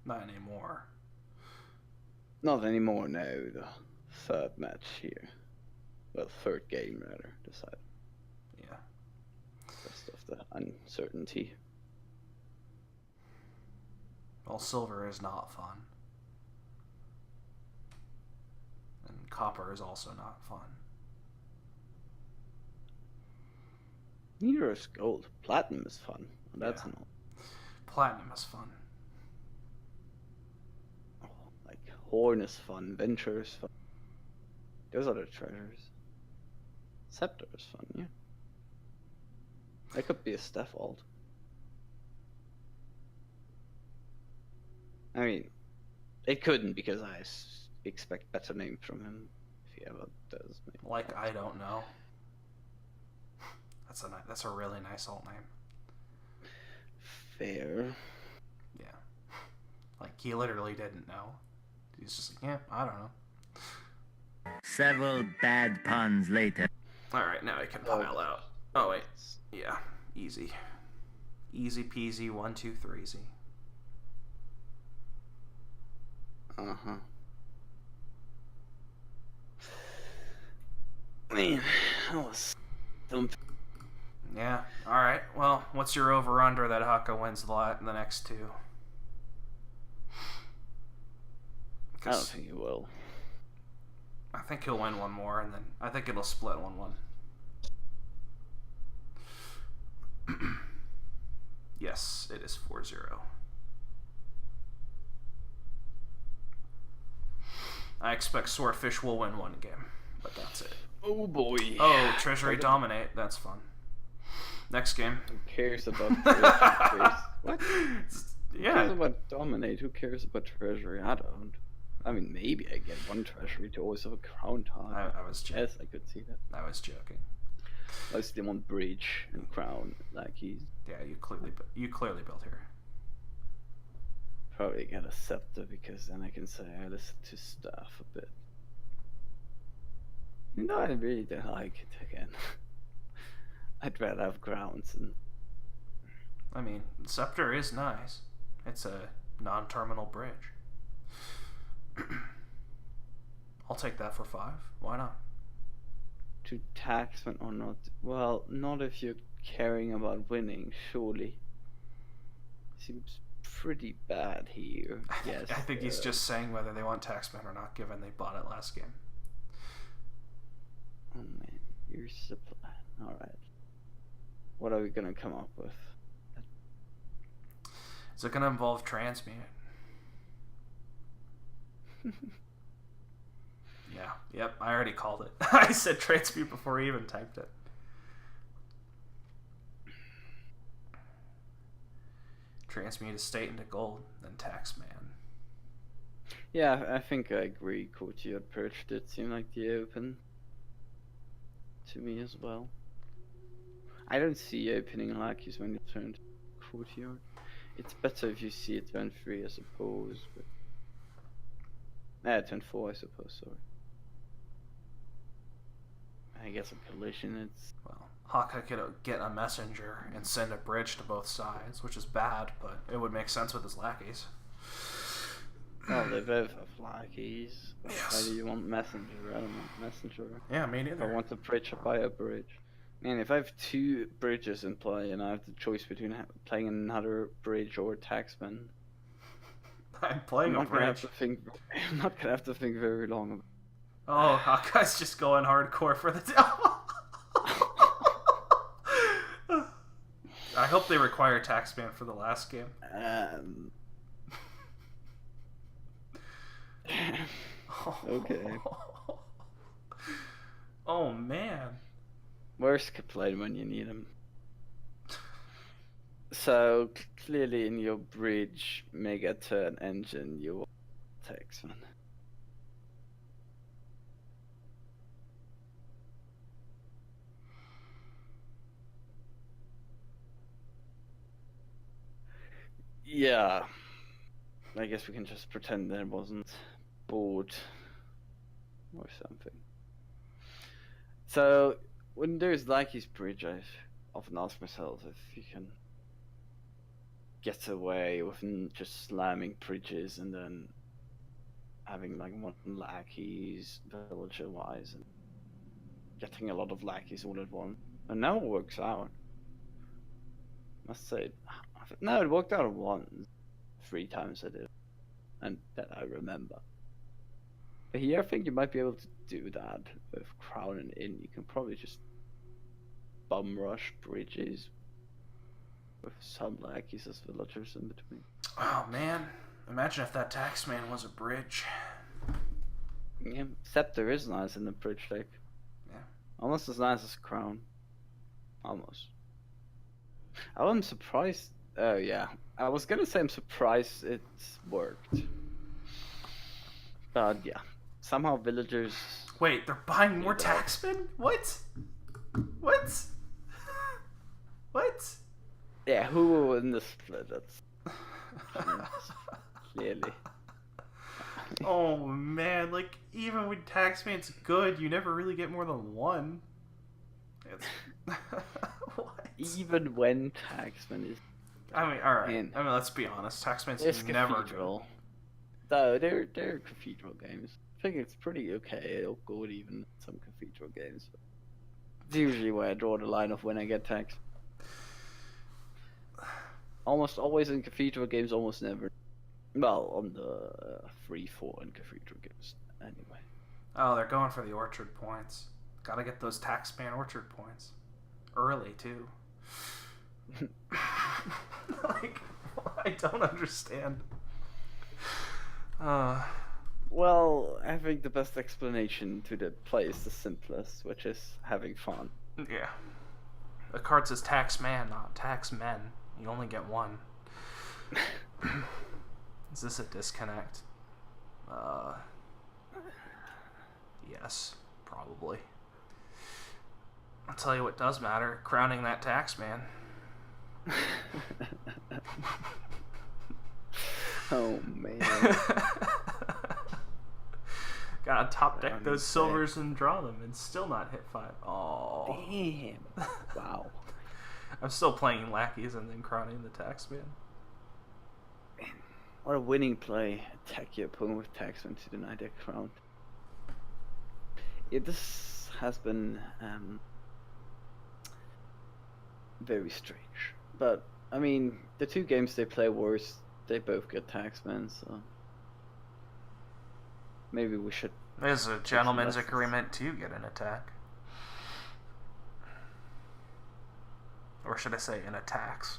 Not anymore. Not anymore, no. The third match here. Well, third game, rather, decided. Yeah. Rest of the uncertainty. Well, silver is not fun. Copper is also not fun. Neither is gold. Platinum is fun. That's not. Platinum is fun. Oh, like Horn is fun. Venture is fun. Those are the treasures. Scepter is fun, yeah. That could be a Steph alt. I mean, it couldn't because I expect better names from him if he ever does. Like, I don't know. That's a really nice alt name. Fair. Yeah. Like, he literally didn't know. He's just like, yeah, I don't know. Several bad puns later. Alright, now I can pile out. Oh, wait. Yeah, easy. Easy peasy, 1, 2, 3, easy. Uh-huh. Man, that was dumb. Yeah, alright. Well, what's your over-under that Hakha wins the next two? I don't think he will. I think he'll win one more, and then I think it'll split 1-1. Yes, it is 4-0. I expect Swordfish will win one game, but that's it. Oh boy. Oh, Treasury Dominate. That's fun. Next game. Who cares about treasury? What? Yeah. Who cares about Dominate? Who cares about treasury? I don't. I mean, maybe I get one treasury to always have a crown tile. I was joking. Yes, I could see that. I was joking. Mostly want bridge and crown, like he's Yeah, you clearly built here. probably get a scepter because then I can say I listen to stuff a bit. No, I really don't like it again. I'd rather have grounds and. I mean, Scepter is nice. It's a non-terminal bridge. I'll take that for 5. Why not? To Taxman or not? Well, not if you're caring about winning, surely. Seems pretty bad here. Yes. I think he's just saying whether they want Taxman or not, given they bought it last game. Oh man, here's the plan. Alright. What are we gonna come up with? Is it going to involve Transmute? Yeah. Yep, I already called it. I said Transmute before he even typed it. Transmute a state into gold, then Taxman. Yeah, I think I agree. Courtyard Perch did seem like the open to me as well. I don't see opening lackeys when you turn to Courtyard. It's better if you see it turn 3, I suppose. But... turn 4, I suppose, sorry. I guess a collision, it's... Well, Hakha could get a messenger and send a bridge to both sides, which is bad, but it would make sense with his lackeys. Oh, they both have lackeys. Yes. Why do you want messenger? I don't want messenger. Yeah, me neither. If I want a bridge, I buy a bridge. Man, if I have 2 bridges in play and I have the choice between playing another bridge or Taxman, I'm playing a bridge. I'm not gonna have to think very long about it. Oh, Hakha's just going hardcore for the devil. I hope they require Taxman for the last game. Okay. Oh man. Worst could play when you need him. So clearly in your bridge mega turn engine you want Taxman. Yeah. I guess we can just pretend there wasn't board or something. So when there's Lackey's bridge, I often ask myself if you can get away with just slamming bridges and then having like one lackeys villager wise and getting a lot of lackeys all at once. And now it works out. Must say, no, it worked out once. 3 times I did, and that I remember. Here, I think you might be able to do that with Crown and Inn. You can probably just bum rush bridges with some lackeys as villagers in between. Oh man, imagine if that Taxman was a bridge. Yeah, Scepter is nice in the bridge deck. Yeah. Almost as nice as Crown. Almost. I'm surprised. Oh yeah, I was gonna say I'm surprised it worked. But yeah, somehow villagers. Wait, they're buying more Yeah. Taxman? What? What? What? Yeah, who will win the split? That's clearly. Oh man, like even when Taxman's good, you never really get more than one. It's... What? Even when Taxman is. I mean, all right. Man. I mean, let's be honest. Taxman's It's never good. Cathedral. No, they're Cathedral games. I think it's pretty okay. It'll go even some Cathedral games. But it's usually where I draw the line of when I get taxed. Almost always in Cathedral games, almost never. Well, on the 3-4 in Cathedral games, anyway. Oh, they're going for the orchard points. Gotta get those Taxman orchard points early too. Like, I don't understand. Well, I think the best explanation to the play is the simplest, which is having fun. Yeah. The card says Taxman, not Taxmen. You only get one. Is this a disconnect? Yes, probably. I'll tell you what does matter. Crowning that Taxman. Oh man. Gotta top deck those silvers and draw them and still not hit 5. Oh. Damn. Wow. I'm still playing lackeys and then crowning the Taxman. What a winning play. Attack your opponent with Taxman to deny their crown. Yeah, this has been very strange. But, I mean, the two games they play worse, they both get Taxman, so... Maybe we should... There's a gentleman's agreement to get an attack. Or should I say an attacks?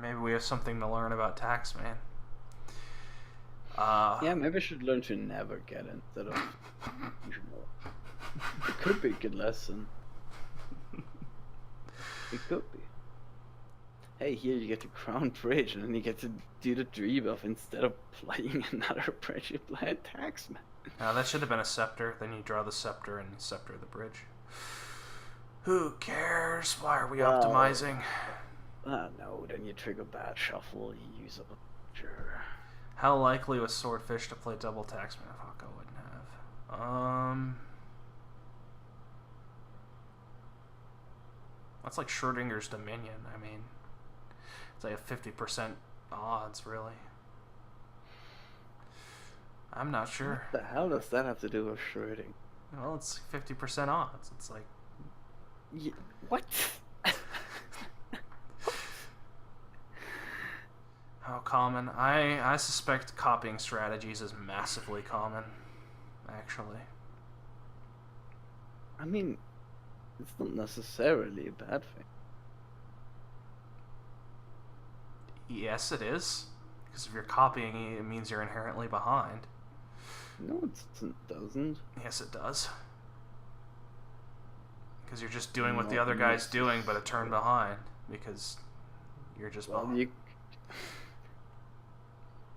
Maybe we have something to learn about Taxman. Yeah, maybe I should learn to never get it instead of... It could be a good lesson. It could be. Hey, here you get to crown bridge, and then you get to do the dream of instead of playing another bridge, you play a Taxman. That should have been a scepter. Then you draw the scepter and scepter the bridge. Who cares? Why are we optimizing? No, then you trigger bad shuffle, you use up a picture. How likely was Swordfish to play double Taxman if Hakha wouldn't have? That's like Schrodinger's Dominion. I mean, it's like a 50% odds, really. I'm not sure. What the hell does that have to do with Schrödinger? Well, it's 50% odds. It's like... Yeah, what? How common? I suspect copying strategies is massively common, actually. I mean, it's not necessarily a bad thing. Yes, it is. Because if you're copying, it means you're inherently behind. No, it doesn't. Yes, it does. Because you're just doing what the other guy's doing, but a turn behind. Because you're just behind.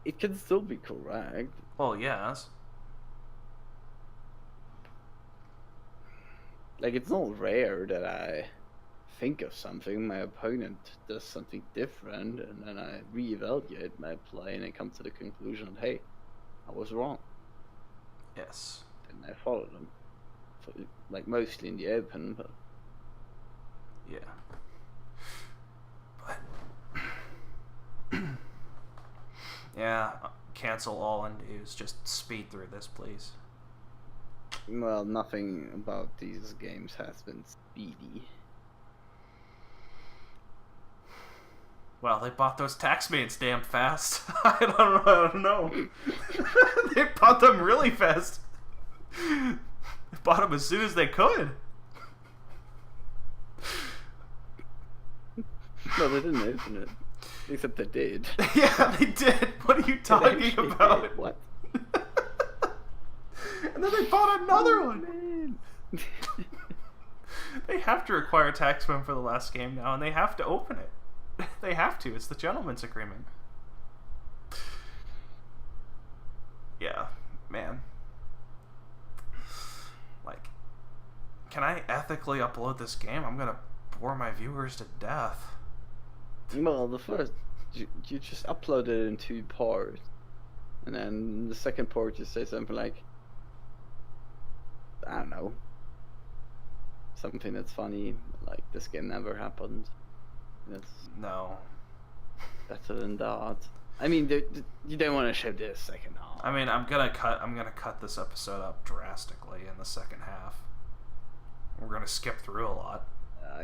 It can still be correct. Well, yes. Like, it's not rare that I think of something, my opponent does something different, and then I reevaluate my play and I come to the conclusion, hey, I was wrong. Yes. And I follow them. So, like, mostly in the open, but... Yeah. But... yeah, cancel all undos. Just speed through this, please. Well, nothing about these games has been speedy. Well, they bought those Taxmans damn fast. I don't know. They bought them really fast. They bought them as soon as they could. No, they didn't open it. Except they did. Yeah, they did. What are you talking about? Did. What? And then they bought another one. Man. They have to require Taxman for the last game now, and they have to open it. They have to. It's the gentleman's agreement. Yeah, man. Like, can I ethically upload this game? I'm gonna bore my viewers to death. Well, the first, you just upload it in 2 parts. And then the second part you say something like, I don't know, something that's funny, like this game never happened. That's No. better than that. I mean, you don't want to show this second half. I mean, I'm gonna cut this episode up drastically in the second half. We're gonna skip through a lot.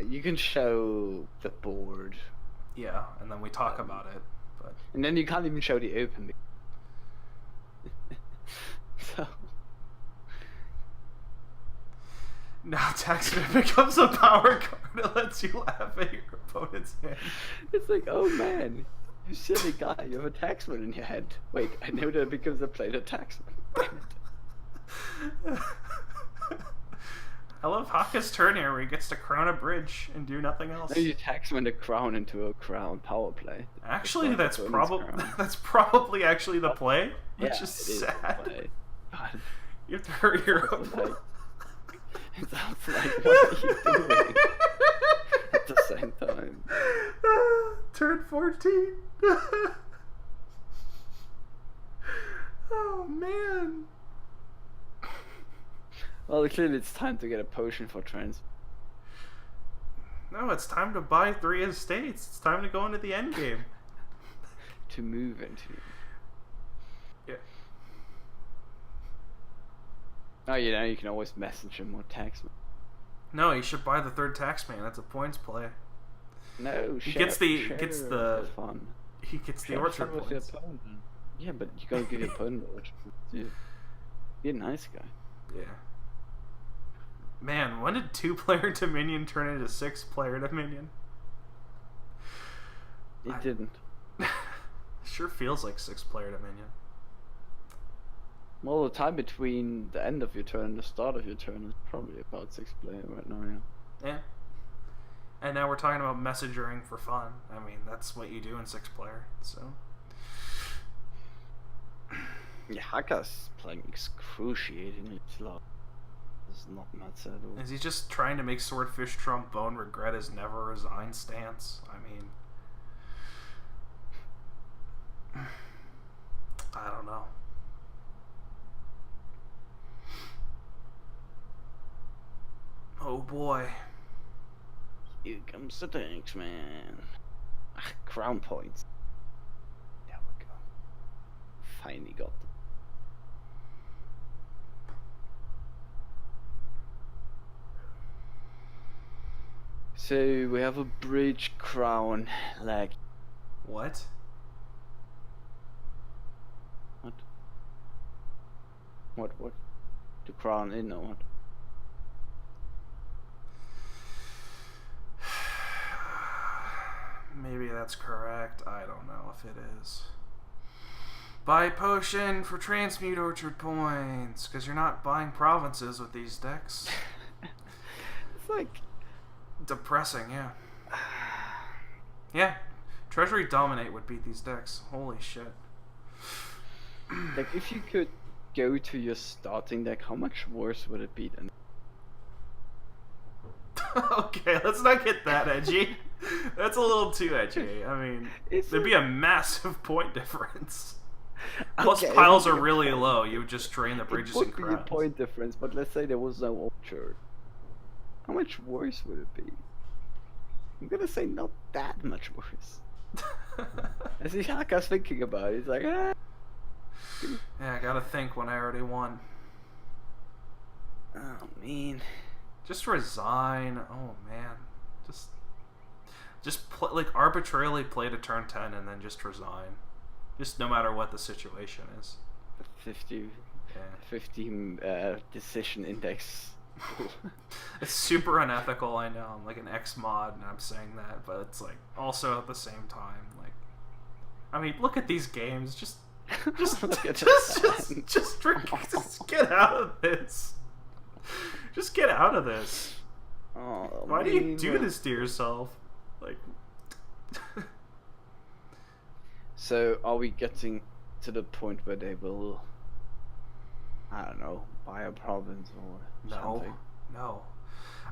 You can show the board. Yeah, and then we talk about it. But And then you can't even show the open. So. now Taxman becomes a power card. It lets you laugh at your opponent's hand. It's like, oh man, you silly guy, you have a Taxman in your head. Wait, I know that because I played a Taxman. Damn it. I love Hakha's turn here where he gets to crown a bridge and do nothing else. Now you Taxman the crown into a crown power play. Actually, that's probably probably actually the play, which yeah, is it is sad. the play. God. You have to hurt your It sounds opponent. It sounds like, what are you doing at the same time? Turn 14. Oh man. Well, clearly it's time to get a potion for trans. No, it's time to buy 3 estates. It's time to go into the end game. To move into. Yeah. Oh, you know, you can always message him or text him. No, you should buy the 3rd Taxman. That's a points play. No, He share, gets the fun. he gets the Share orchard fun with your points. opponent. Yeah, but you gotta give your opponent the orchard points too. You're a nice guy. Yeah. Man, when did 2-player Dominion turn into 6-player Dominion? It didn't. Sure feels like 6-player Dominion. Well, the time between the end of your turn and the start of your turn is probably about 6 player right now, yeah. Yeah. And now we're talking about messaging for fun. I mean, that's what you do in 6-player, so. Yeah, Hakha's playing excruciatingly slow. It's not nuts at all. Is he just trying to make Swordfishtrombone regret his never resign stance? I mean, I don't know. Oh boy. Here comes the Taxman. Ah, crown points. There we go. Finally got them. So we have a bridge crown leg. What? What? To crown in or what? Maybe that's correct. I don't know if it is. Buy potion for transmute orchard points, because you're not buying provinces with these decks. It's like Depressing, yeah. Yeah. Treasury Dominate would beat these decks. Holy shit. like if you could go to your starting deck, how much worse would it be than? Okay, let's not get that edgy. That's a little too edgy. I mean, there'd be a massive point difference. Plus, Okay, piles it would are be a really point. low. You would just drain the bridges It and would be a crowns. point difference, but let's say there was no orchard. How much worse would it be? I'm gonna say not that much worse. I see Hakha's thinking about it. He's like, ah. Yeah, I gotta think when I already won. Oh man. Just resign. Oh man, just like arbitrarily play to turn 10 and then just resign. Just no matter what the situation is. 50 decision index. It's super unethical. I know. I'm like an ex-mod and I'm saying that, but it's like also at the same time, like, I mean, look at these games. Just get out of this. Just get out of this. Oh, Why do you do this to yourself? Like. So, are we getting to the point where they will, I don't know, buy a province or something? No.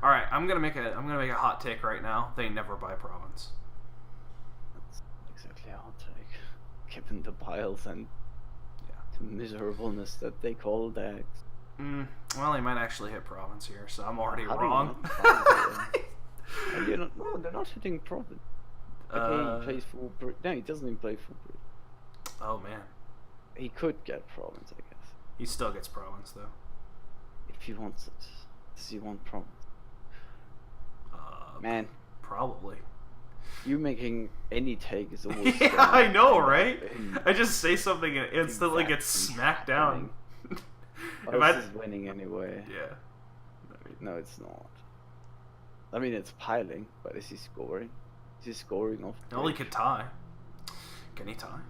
All right, I'm gonna make a hot take right now. They never buy province. That's exactly a hot take, given the piles and the miserableness that they call Dax. Well, he might actually hit province here, so I'm already How wrong. No, they're not hitting province. Okay, he plays full Bridge. No, he doesn't even play full Bridge. Oh man. He could get province, I guess. He still gets province though. If he wants it. Does he want province? Man. Probably. You making any take is always. Yeah, I know, right? I just say something and it instantly gets smacked down. This is winning anyway. Yeah. No, it's not. I mean, it's piling, but is he scoring? Is he scoring off? Well, he could tie. Can he tie?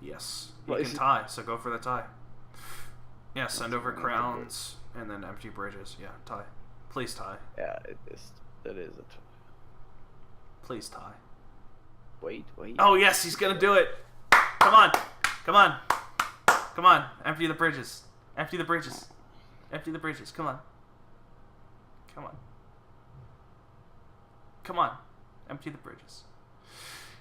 Yes. He Well, can tie, so go for the tie. Yeah, send over crowns and then empty bridges. Yeah, tie. Please tie. Yeah, it is. That is a tie. Please tie. Wait. Oh yes, he's gonna do it. Come on. Empty the bridges. Empty the bridges. Come on. Empty the bridges.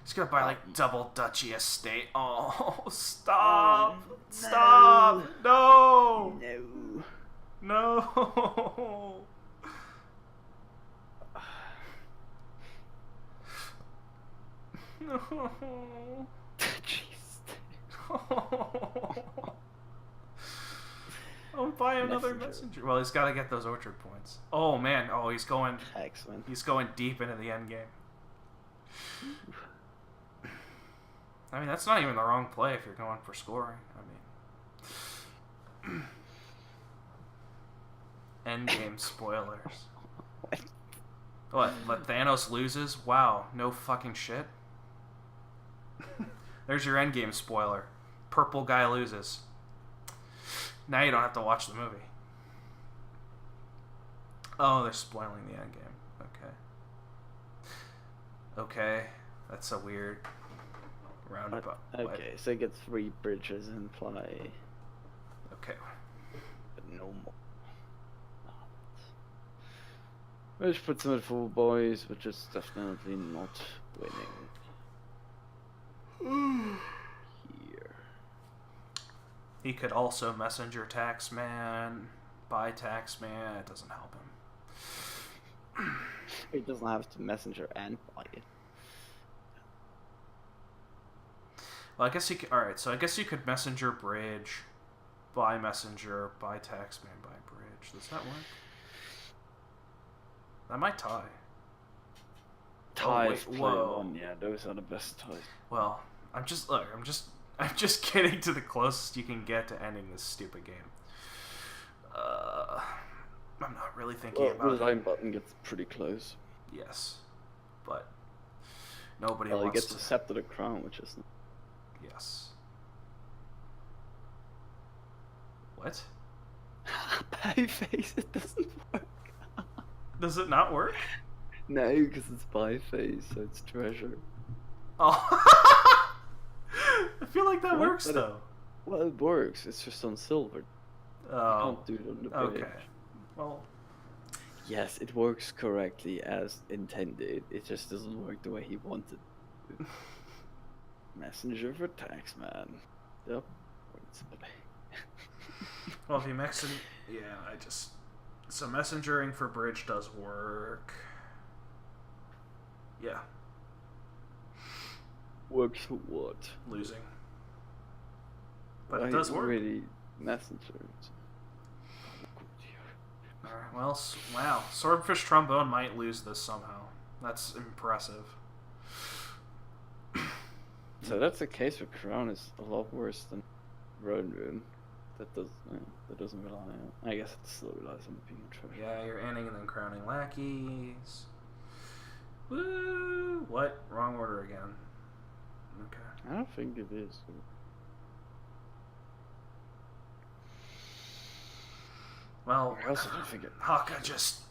He's gonna buy like double duchy estate. Oh, stop. Oh, Stop. No. No. No. Jeez. Oh, buy another messenger. Well, he's got to get those orchard points. Oh man. Oh, he's going. Taxman. He's going deep into the end game. I mean, that's not even the wrong play if you're going for scoring. I mean, end game spoilers. What? Thanos loses? Wow. No fucking shit. There's your end game spoiler. Purple guy loses. Now you don't have to watch the movie. Oh, they're spoiling the end game. Okay. That's a weird roundabout. Okay, so he gets 3 bridges in play. Okay. But no more. Which puts him at 4 boys, which is definitely not winning. Here. He could also messenger Taxman, buy Taxman. It doesn't help him. He doesn't have to messenger and buy it. Well, I guess you could. All right, so I guess you could messenger bridge, buy messenger, buy Taxman, buy bridge. Does that work? That might tie. Ties, wait, play whoa. 1, yeah, those are the best ties. Well, I'm just getting to the closest you can get to ending this stupid game. I'm not really thinking about the line button gets pretty close. Yes, but nobody Well, he wants gets to. a scepter of the crown, which is Yes. What? by face. It doesn't work. Does it not work? No, because it's by face, so it's treasure. Oh. I feel like that What? works But though. Well, it works. It's just on silver. Oh. You can't do it on the bridge. Okay. Well. Yes, it works correctly as intended. It just doesn't work the way he wanted it to. Messenger for Taxman. Yep. Well, if you mix it, yeah, so messengering for bridge does work. Yeah. Works for what? Losing. But it does work. Really messengers. Alright, well, wow. Swordfishtrombone might lose this somehow. That's impressive. So that's the case with Crown is a lot worse than Road Rune. That doesn't rely on. I guess it still relies on being treasure. Yeah, you're ending and then crowning lackeys. Woo! What? Wrong order again. Okay. I don't think it is. Well, I also don't think it. Hakha just...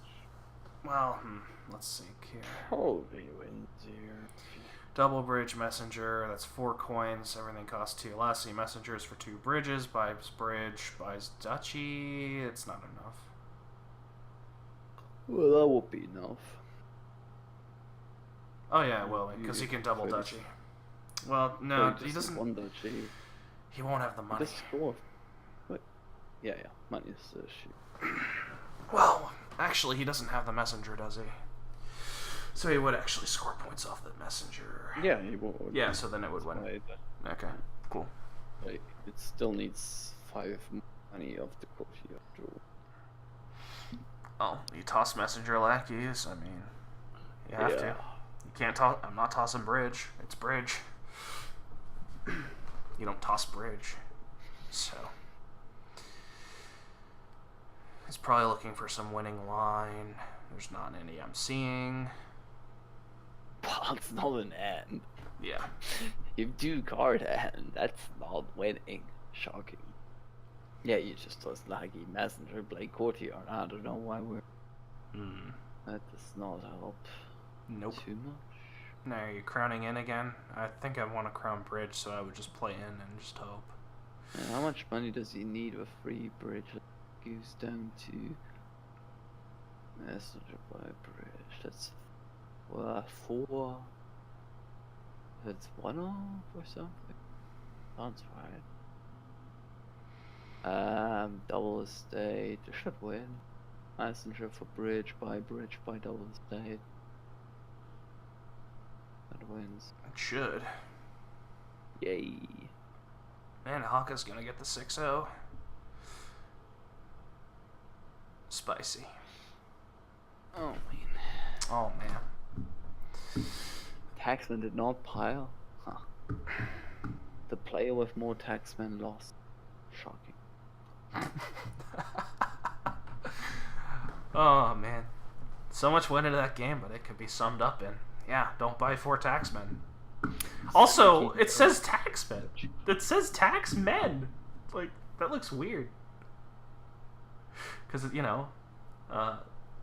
Well, let's see here. Probably wins here. Double bridge messenger, that's 4 coins, everything costs 2 less. Messengers for 2 bridges, buys bridge, buys duchy, it's not enough. Well, that would be enough. Oh yeah, well, because he can double duchy. Well, no, he doesn't... One duchy. He won't have the money. That's score. What? Yeah, money is the issue. Well, actually, he doesn't have the messenger, does he? So he would actually score points off the messenger. Yeah, he would. Yeah, so then it would win. Okay, cool. Like, it still needs 5 money of the courtier draw. Oh, you toss messenger lackeys. I mean, you have to. You can't toss. I'm not tossing bridge. It's bridge. You don't toss bridge. So he's probably looking for some winning line. There's not any I'm seeing. Well, it's not an end. Yeah. You do card end. That's not winning. Shocking. Yeah, you just toss laggy messenger, play courtier. I don't know why we're. That does not help. Nope. Too much. No, you're crowning in again. I think I want to crown bridge, so I would just play in and just hope. And how much money does he need with free bridge? Goes down to messenger by bridge. That's 4. That's 1 off or something. Sounds right. Double estate. They should win. Messenger for bridge by double estate. That wins. It should. Yay. Man, Hakka's gonna get the 6-0. Spicy. Oh man. Oh man. Taxman did not pile. Huh. The player with more Taxman lost. Shocking. Oh man. So much went into that game, but it could be summed up in, yeah, don't buy 4 Taxmen. Also, it says Taxmen. It says Taxmen. Like, that looks weird. Because, you know,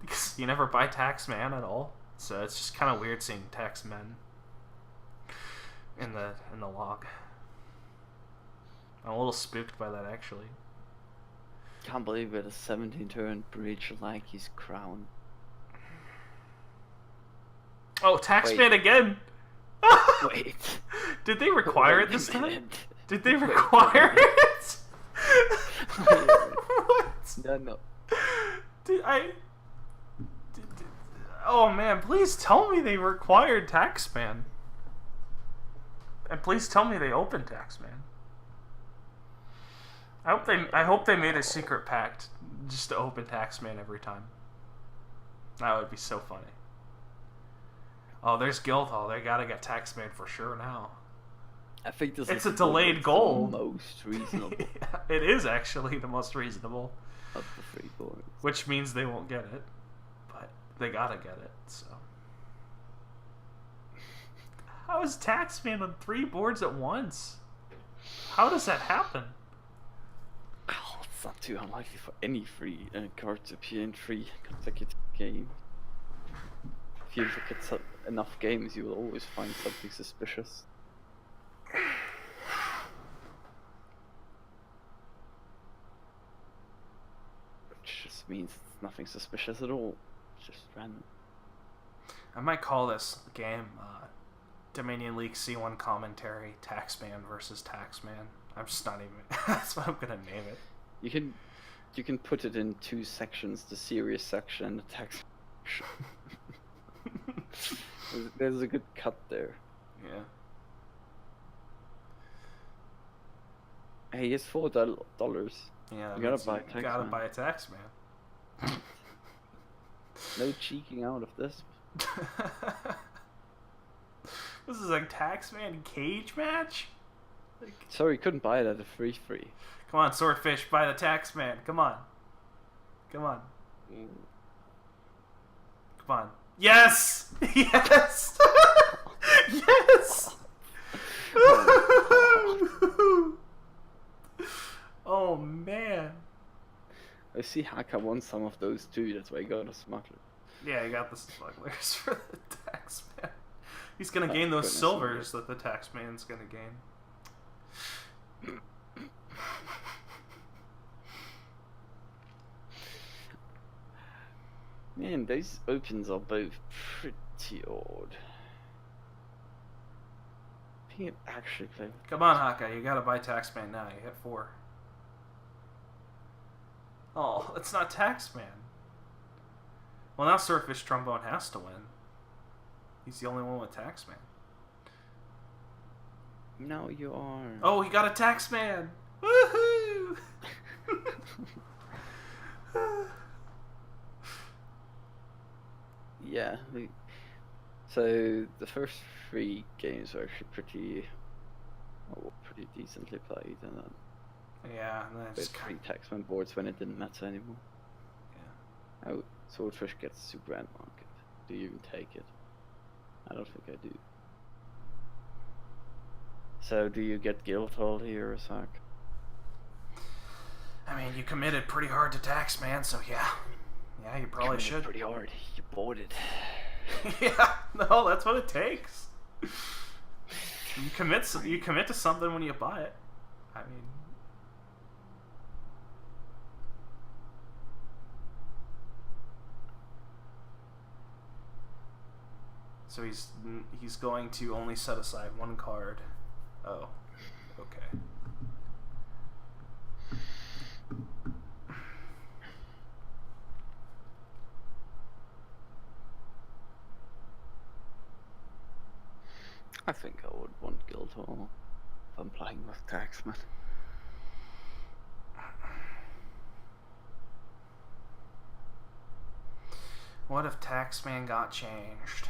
because you never buy Taxman at all. So it's just kind of weird seeing Taxmen in the log. I'm a little spooked by that, actually. Can't believe it. A 17-turn bridge like his crown. Oh, Taxman again! Wait. Did they require Wait it this a time? minute. Did they require it? What? No. Oh man, please tell me they required Taxman. And please tell me they opened Taxman. I hope they made a secret pact just to open Taxman every time. That would be so funny. Oh, there's Guildhall. They gotta get Taxman for sure now. I think this It's is a delayed goal. the most reasonable Yeah, it is actually the most reasonable. of the 3 boards. Which means they won't get it. But they gotta get it, so. How is Taxman on 3 boards at once? How does that happen? Oh, it's not too unlikely for any free card to appear in 3 consecutive games. If you look at enough games, you will always find something suspicious. Which just means it's nothing suspicious at all. It's just random. I might call this game Dominion League C1 commentary Taxman versus Taxman. I'm just not even. That's what I'm gonna name it. You can put it in 2 sections: the serious section and the tax section. There's a good cut there. Yeah. Hey, it's $4. Yeah. You gotta buy Taxman. Gotta buy a Taxman. No cheeking out of this. This is like Taxman cage match? Like, Sorry, couldn't buy it at a free. come on, Swordfish, buy the Taxman. Come on. Come on. Come on. Yes! Yes! Yes! Oh man. I see Hakha wants some of those too, that's why he got a smuggler. Yeah, you got the smugglers for the Taxman. He's gonna Oh, gain those goodness silvers that the Taxman's gonna gain. Man, those opens are both pretty odd. I think it actually play. Come on, Hakha, you gotta buy Taxman now. You hit 4. Oh, it's not Taxman. Well, now Swordfishtrombone has to win. He's the only one with Taxman. No, you are. Oh, he got a Taxman! Woohoo! Yeah. So the first 3 games were actually pretty decently played, and then Yeah, and then with it's 3 Taxman boards when it didn't matter anymore. Yeah. Oh, Swordfish gets Super End Market. Do you even take it? I don't think I do. So do you get Guildhall here or Sack? I mean, you committed pretty hard to Taxman, so yeah. Yeah, you probably should. Pretty hard. You bought it. Yeah, no, that's what it takes. You commit to something when you buy it. I mean, so he's going to only set aside 1 card. Oh, okay. I think I would want Guildhall if I'm playing with Taxman. What if Taxman got changed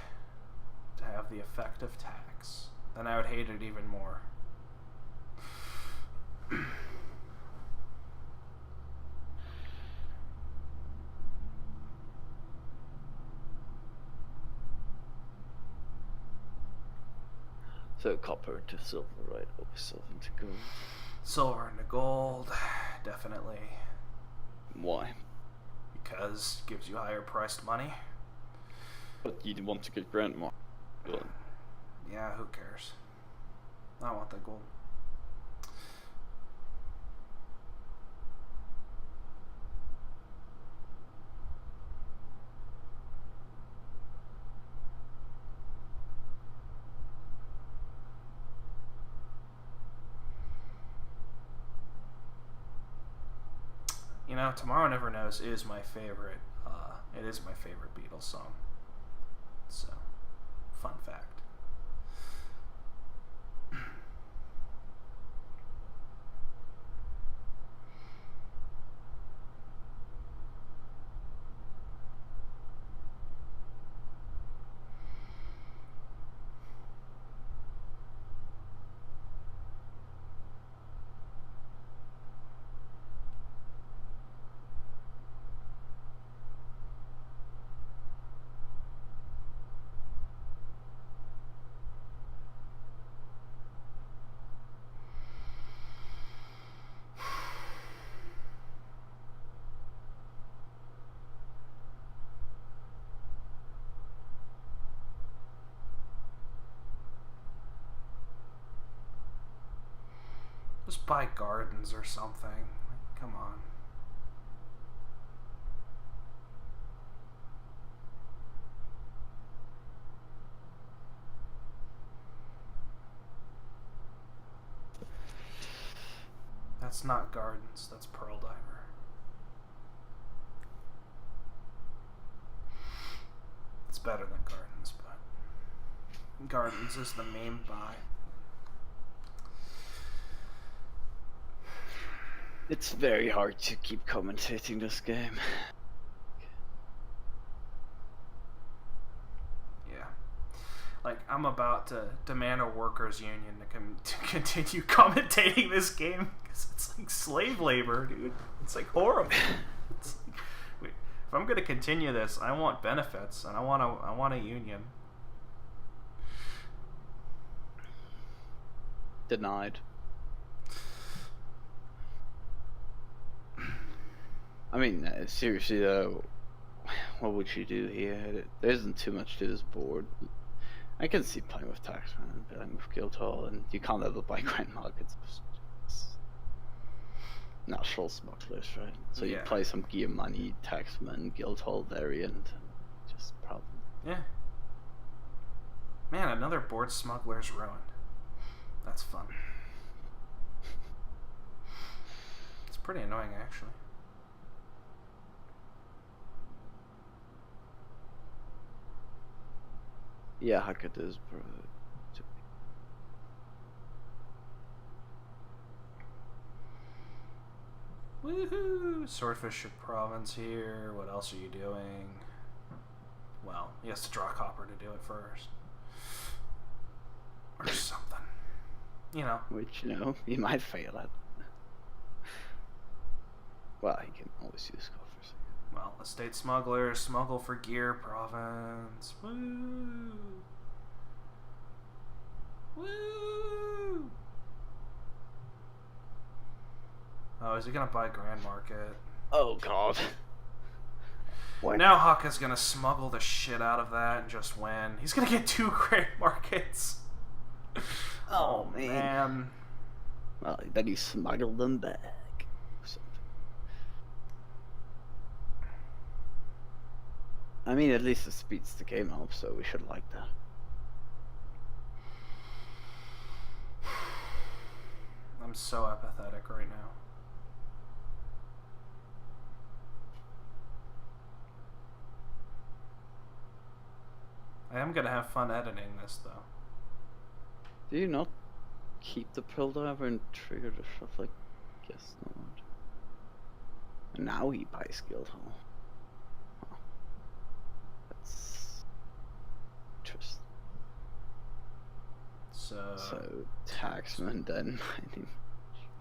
to have the effect of tax? Then I would hate it even more. So copper into silver, right? Or silver into gold. Silver into gold, definitely. Why? Because it gives you higher priced money. But you want to get Grandma. Well, Yeah, who cares? I want the gold. You know, Tomorrow Never Knows is my favorite. It is my favorite Beatles song. So, fun fact. Just buy gardens or something. Like, come on. That's not gardens, that's Pearl Diver. It's better than gardens, but gardens is the main buy. it's very hard to keep commentating this game. Like, I'm about to demand a workers' union to continue commentating this game because it's like slave labor, dude. It's like horrible. It's like, wait, if I'm gonna continue this, I want benefits and I want a union. Denied. I mean, seriously though, what would you do here? There isn't too much to this board. I can see playing with Taxman and playing with Guildhall, and you can't ever buy Grand Markets. It's natural smugglers, right? So you play some gear money, Taxman, Guildhall variant, just problem. Yeah. Man, another board smuggler's ruined. That's fun. It's pretty annoying, actually. Yeah, Hakha3 is Woohoo! Swordfish province here. What else are you doing? Well, he has to draw a copper to do it first. Or something. You know. which, you know, he might fail at. Well, he can always use coffers. Well, estate smuggler, smuggle for gear province. Woo! Woo! Oh, is he gonna buy Grand Market? Oh god. What? Now Hakha's gonna smuggle the shit out of that and just win. He's gonna get 2 Grand Markets. Oh man. Well, then he smuggled them back. Or something. I mean, at least it speeds the game up, so we should like that. I'm so apathetic right now. I am gonna have fun editing this, though. Do you not keep the pill driver and trigger the shuffle? I guess not. And now he buys Guildhall. Huh. That's interesting. So Taxman then mining.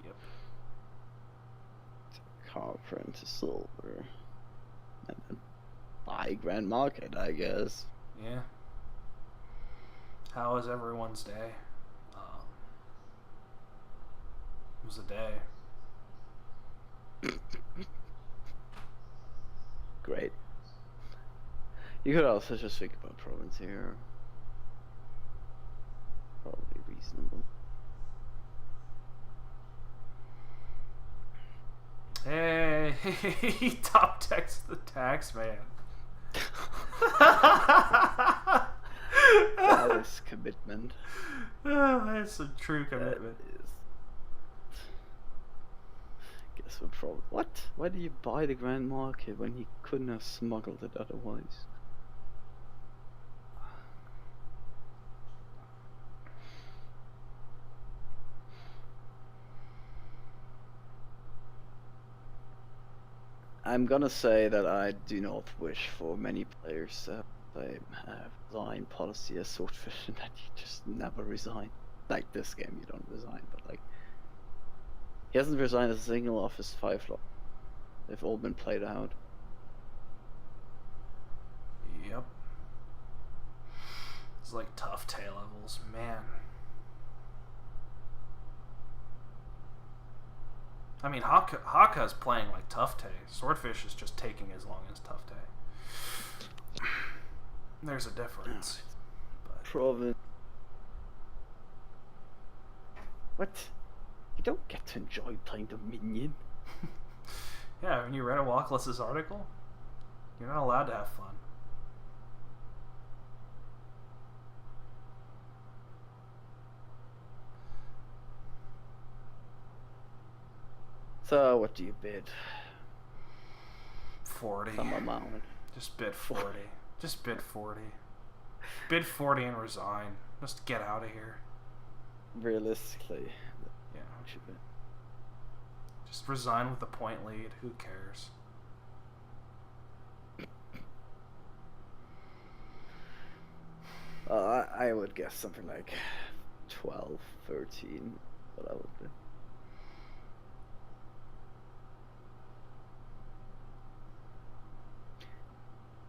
Yep. Copper into silver. And then buy Grand Market, I guess. Yeah. How was everyone's day? It was a day. Great. You could also just think about province here. Probably reasonable. Hey, he top text the Taxman. That is commitment. Oh, that's a true commitment. Guess what problem? What? Why did you buy the Grand Market when he couldn't have smuggled it otherwise? I'm gonna say that I do not wish for many players that they have resign policy as Swordfish and that you just never resign. Like this game, you don't resign, but like he hasn't resigned a single of his 5 lots. They've all been played out. Yep. It's like tough tail levels, man. I mean, Hakha's playing like Tough Tay. Swordfish is just taking as long as Tough Tay. There's a difference. But... Province. What? You don't get to enjoy playing Dominion. Yeah, haven't you read a Walkless's article? You're not allowed to have fun. So, what do you bid? 40. Some amount. Just bid 40. Just bid 40. Bid 40 and resign. Just get out of here. Realistically, Yeah. what should bid? Just resign with a point lead. Who cares? I would guess something like 12, 13. What I would do.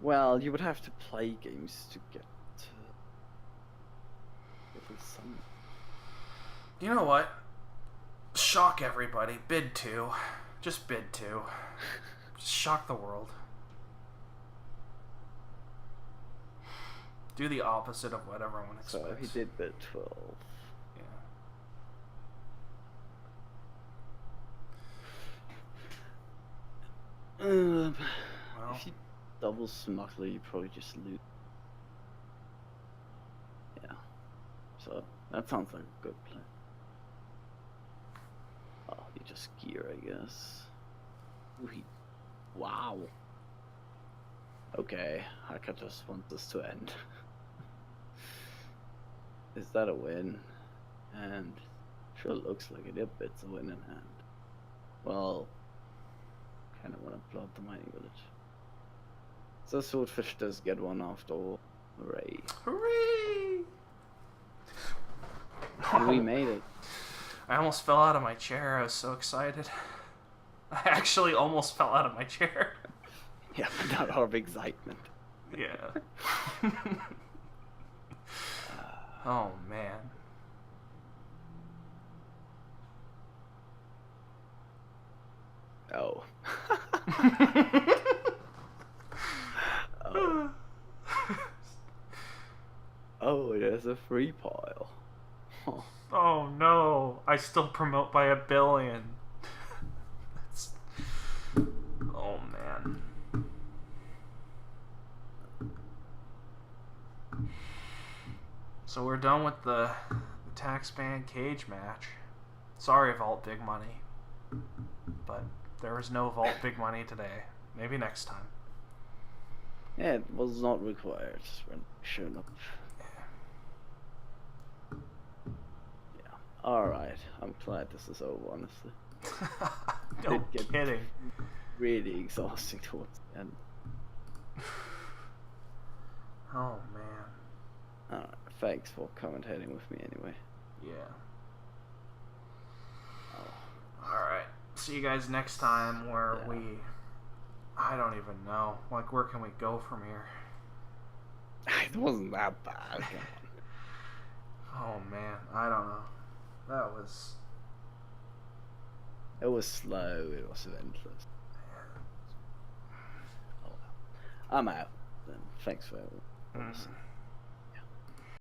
Well, you would have to play games to get at least some. You know what? Shock everybody. Bid 2. Just bid 2. Just shock the world. Do the opposite of what everyone expects. So he did bid 12. Yeah. Well, Well, if you double smuggler, you probably just lose. Yeah. So that sounds like a good plan. Oh, you just gear, I guess. Ooh, wow. Okay, Hakha just wants this to end. Is that a win? And sure looks like it. Yep, it's a win in hand. Well, kind of want to plot the mining village. So Swordfish does get one after all. Hooray. hooray! And we made it. I almost fell out of my chair. I was so excited. I actually almost fell out of my chair. Yeah, but not out of excitement. Yeah. Oh, man. Oh. Oh. Oh, there's a free pile. Oh. Oh, no. I still promote by 1 billion. That's... Oh, man. So we're done with the Taxman cage match. Sorry, Vault Big Money. But there was no Vault Big Money today. Maybe next time. Yeah, it was not required when shown up. Yeah. Alright, I'm glad this is over, honestly. No Did get kidding. really exhausting towards the end. Oh, man. Alright, thanks for commentating with me anyway. Yeah. Oh. Alright. See you guys next time where Yeah. I don't even know. Like, where can we go from here? It wasn't that bad. Oh, man. I don't know. That was... It was slow, it was relentless. Oh well. I'm out then. Thanks for everyone. Mhm.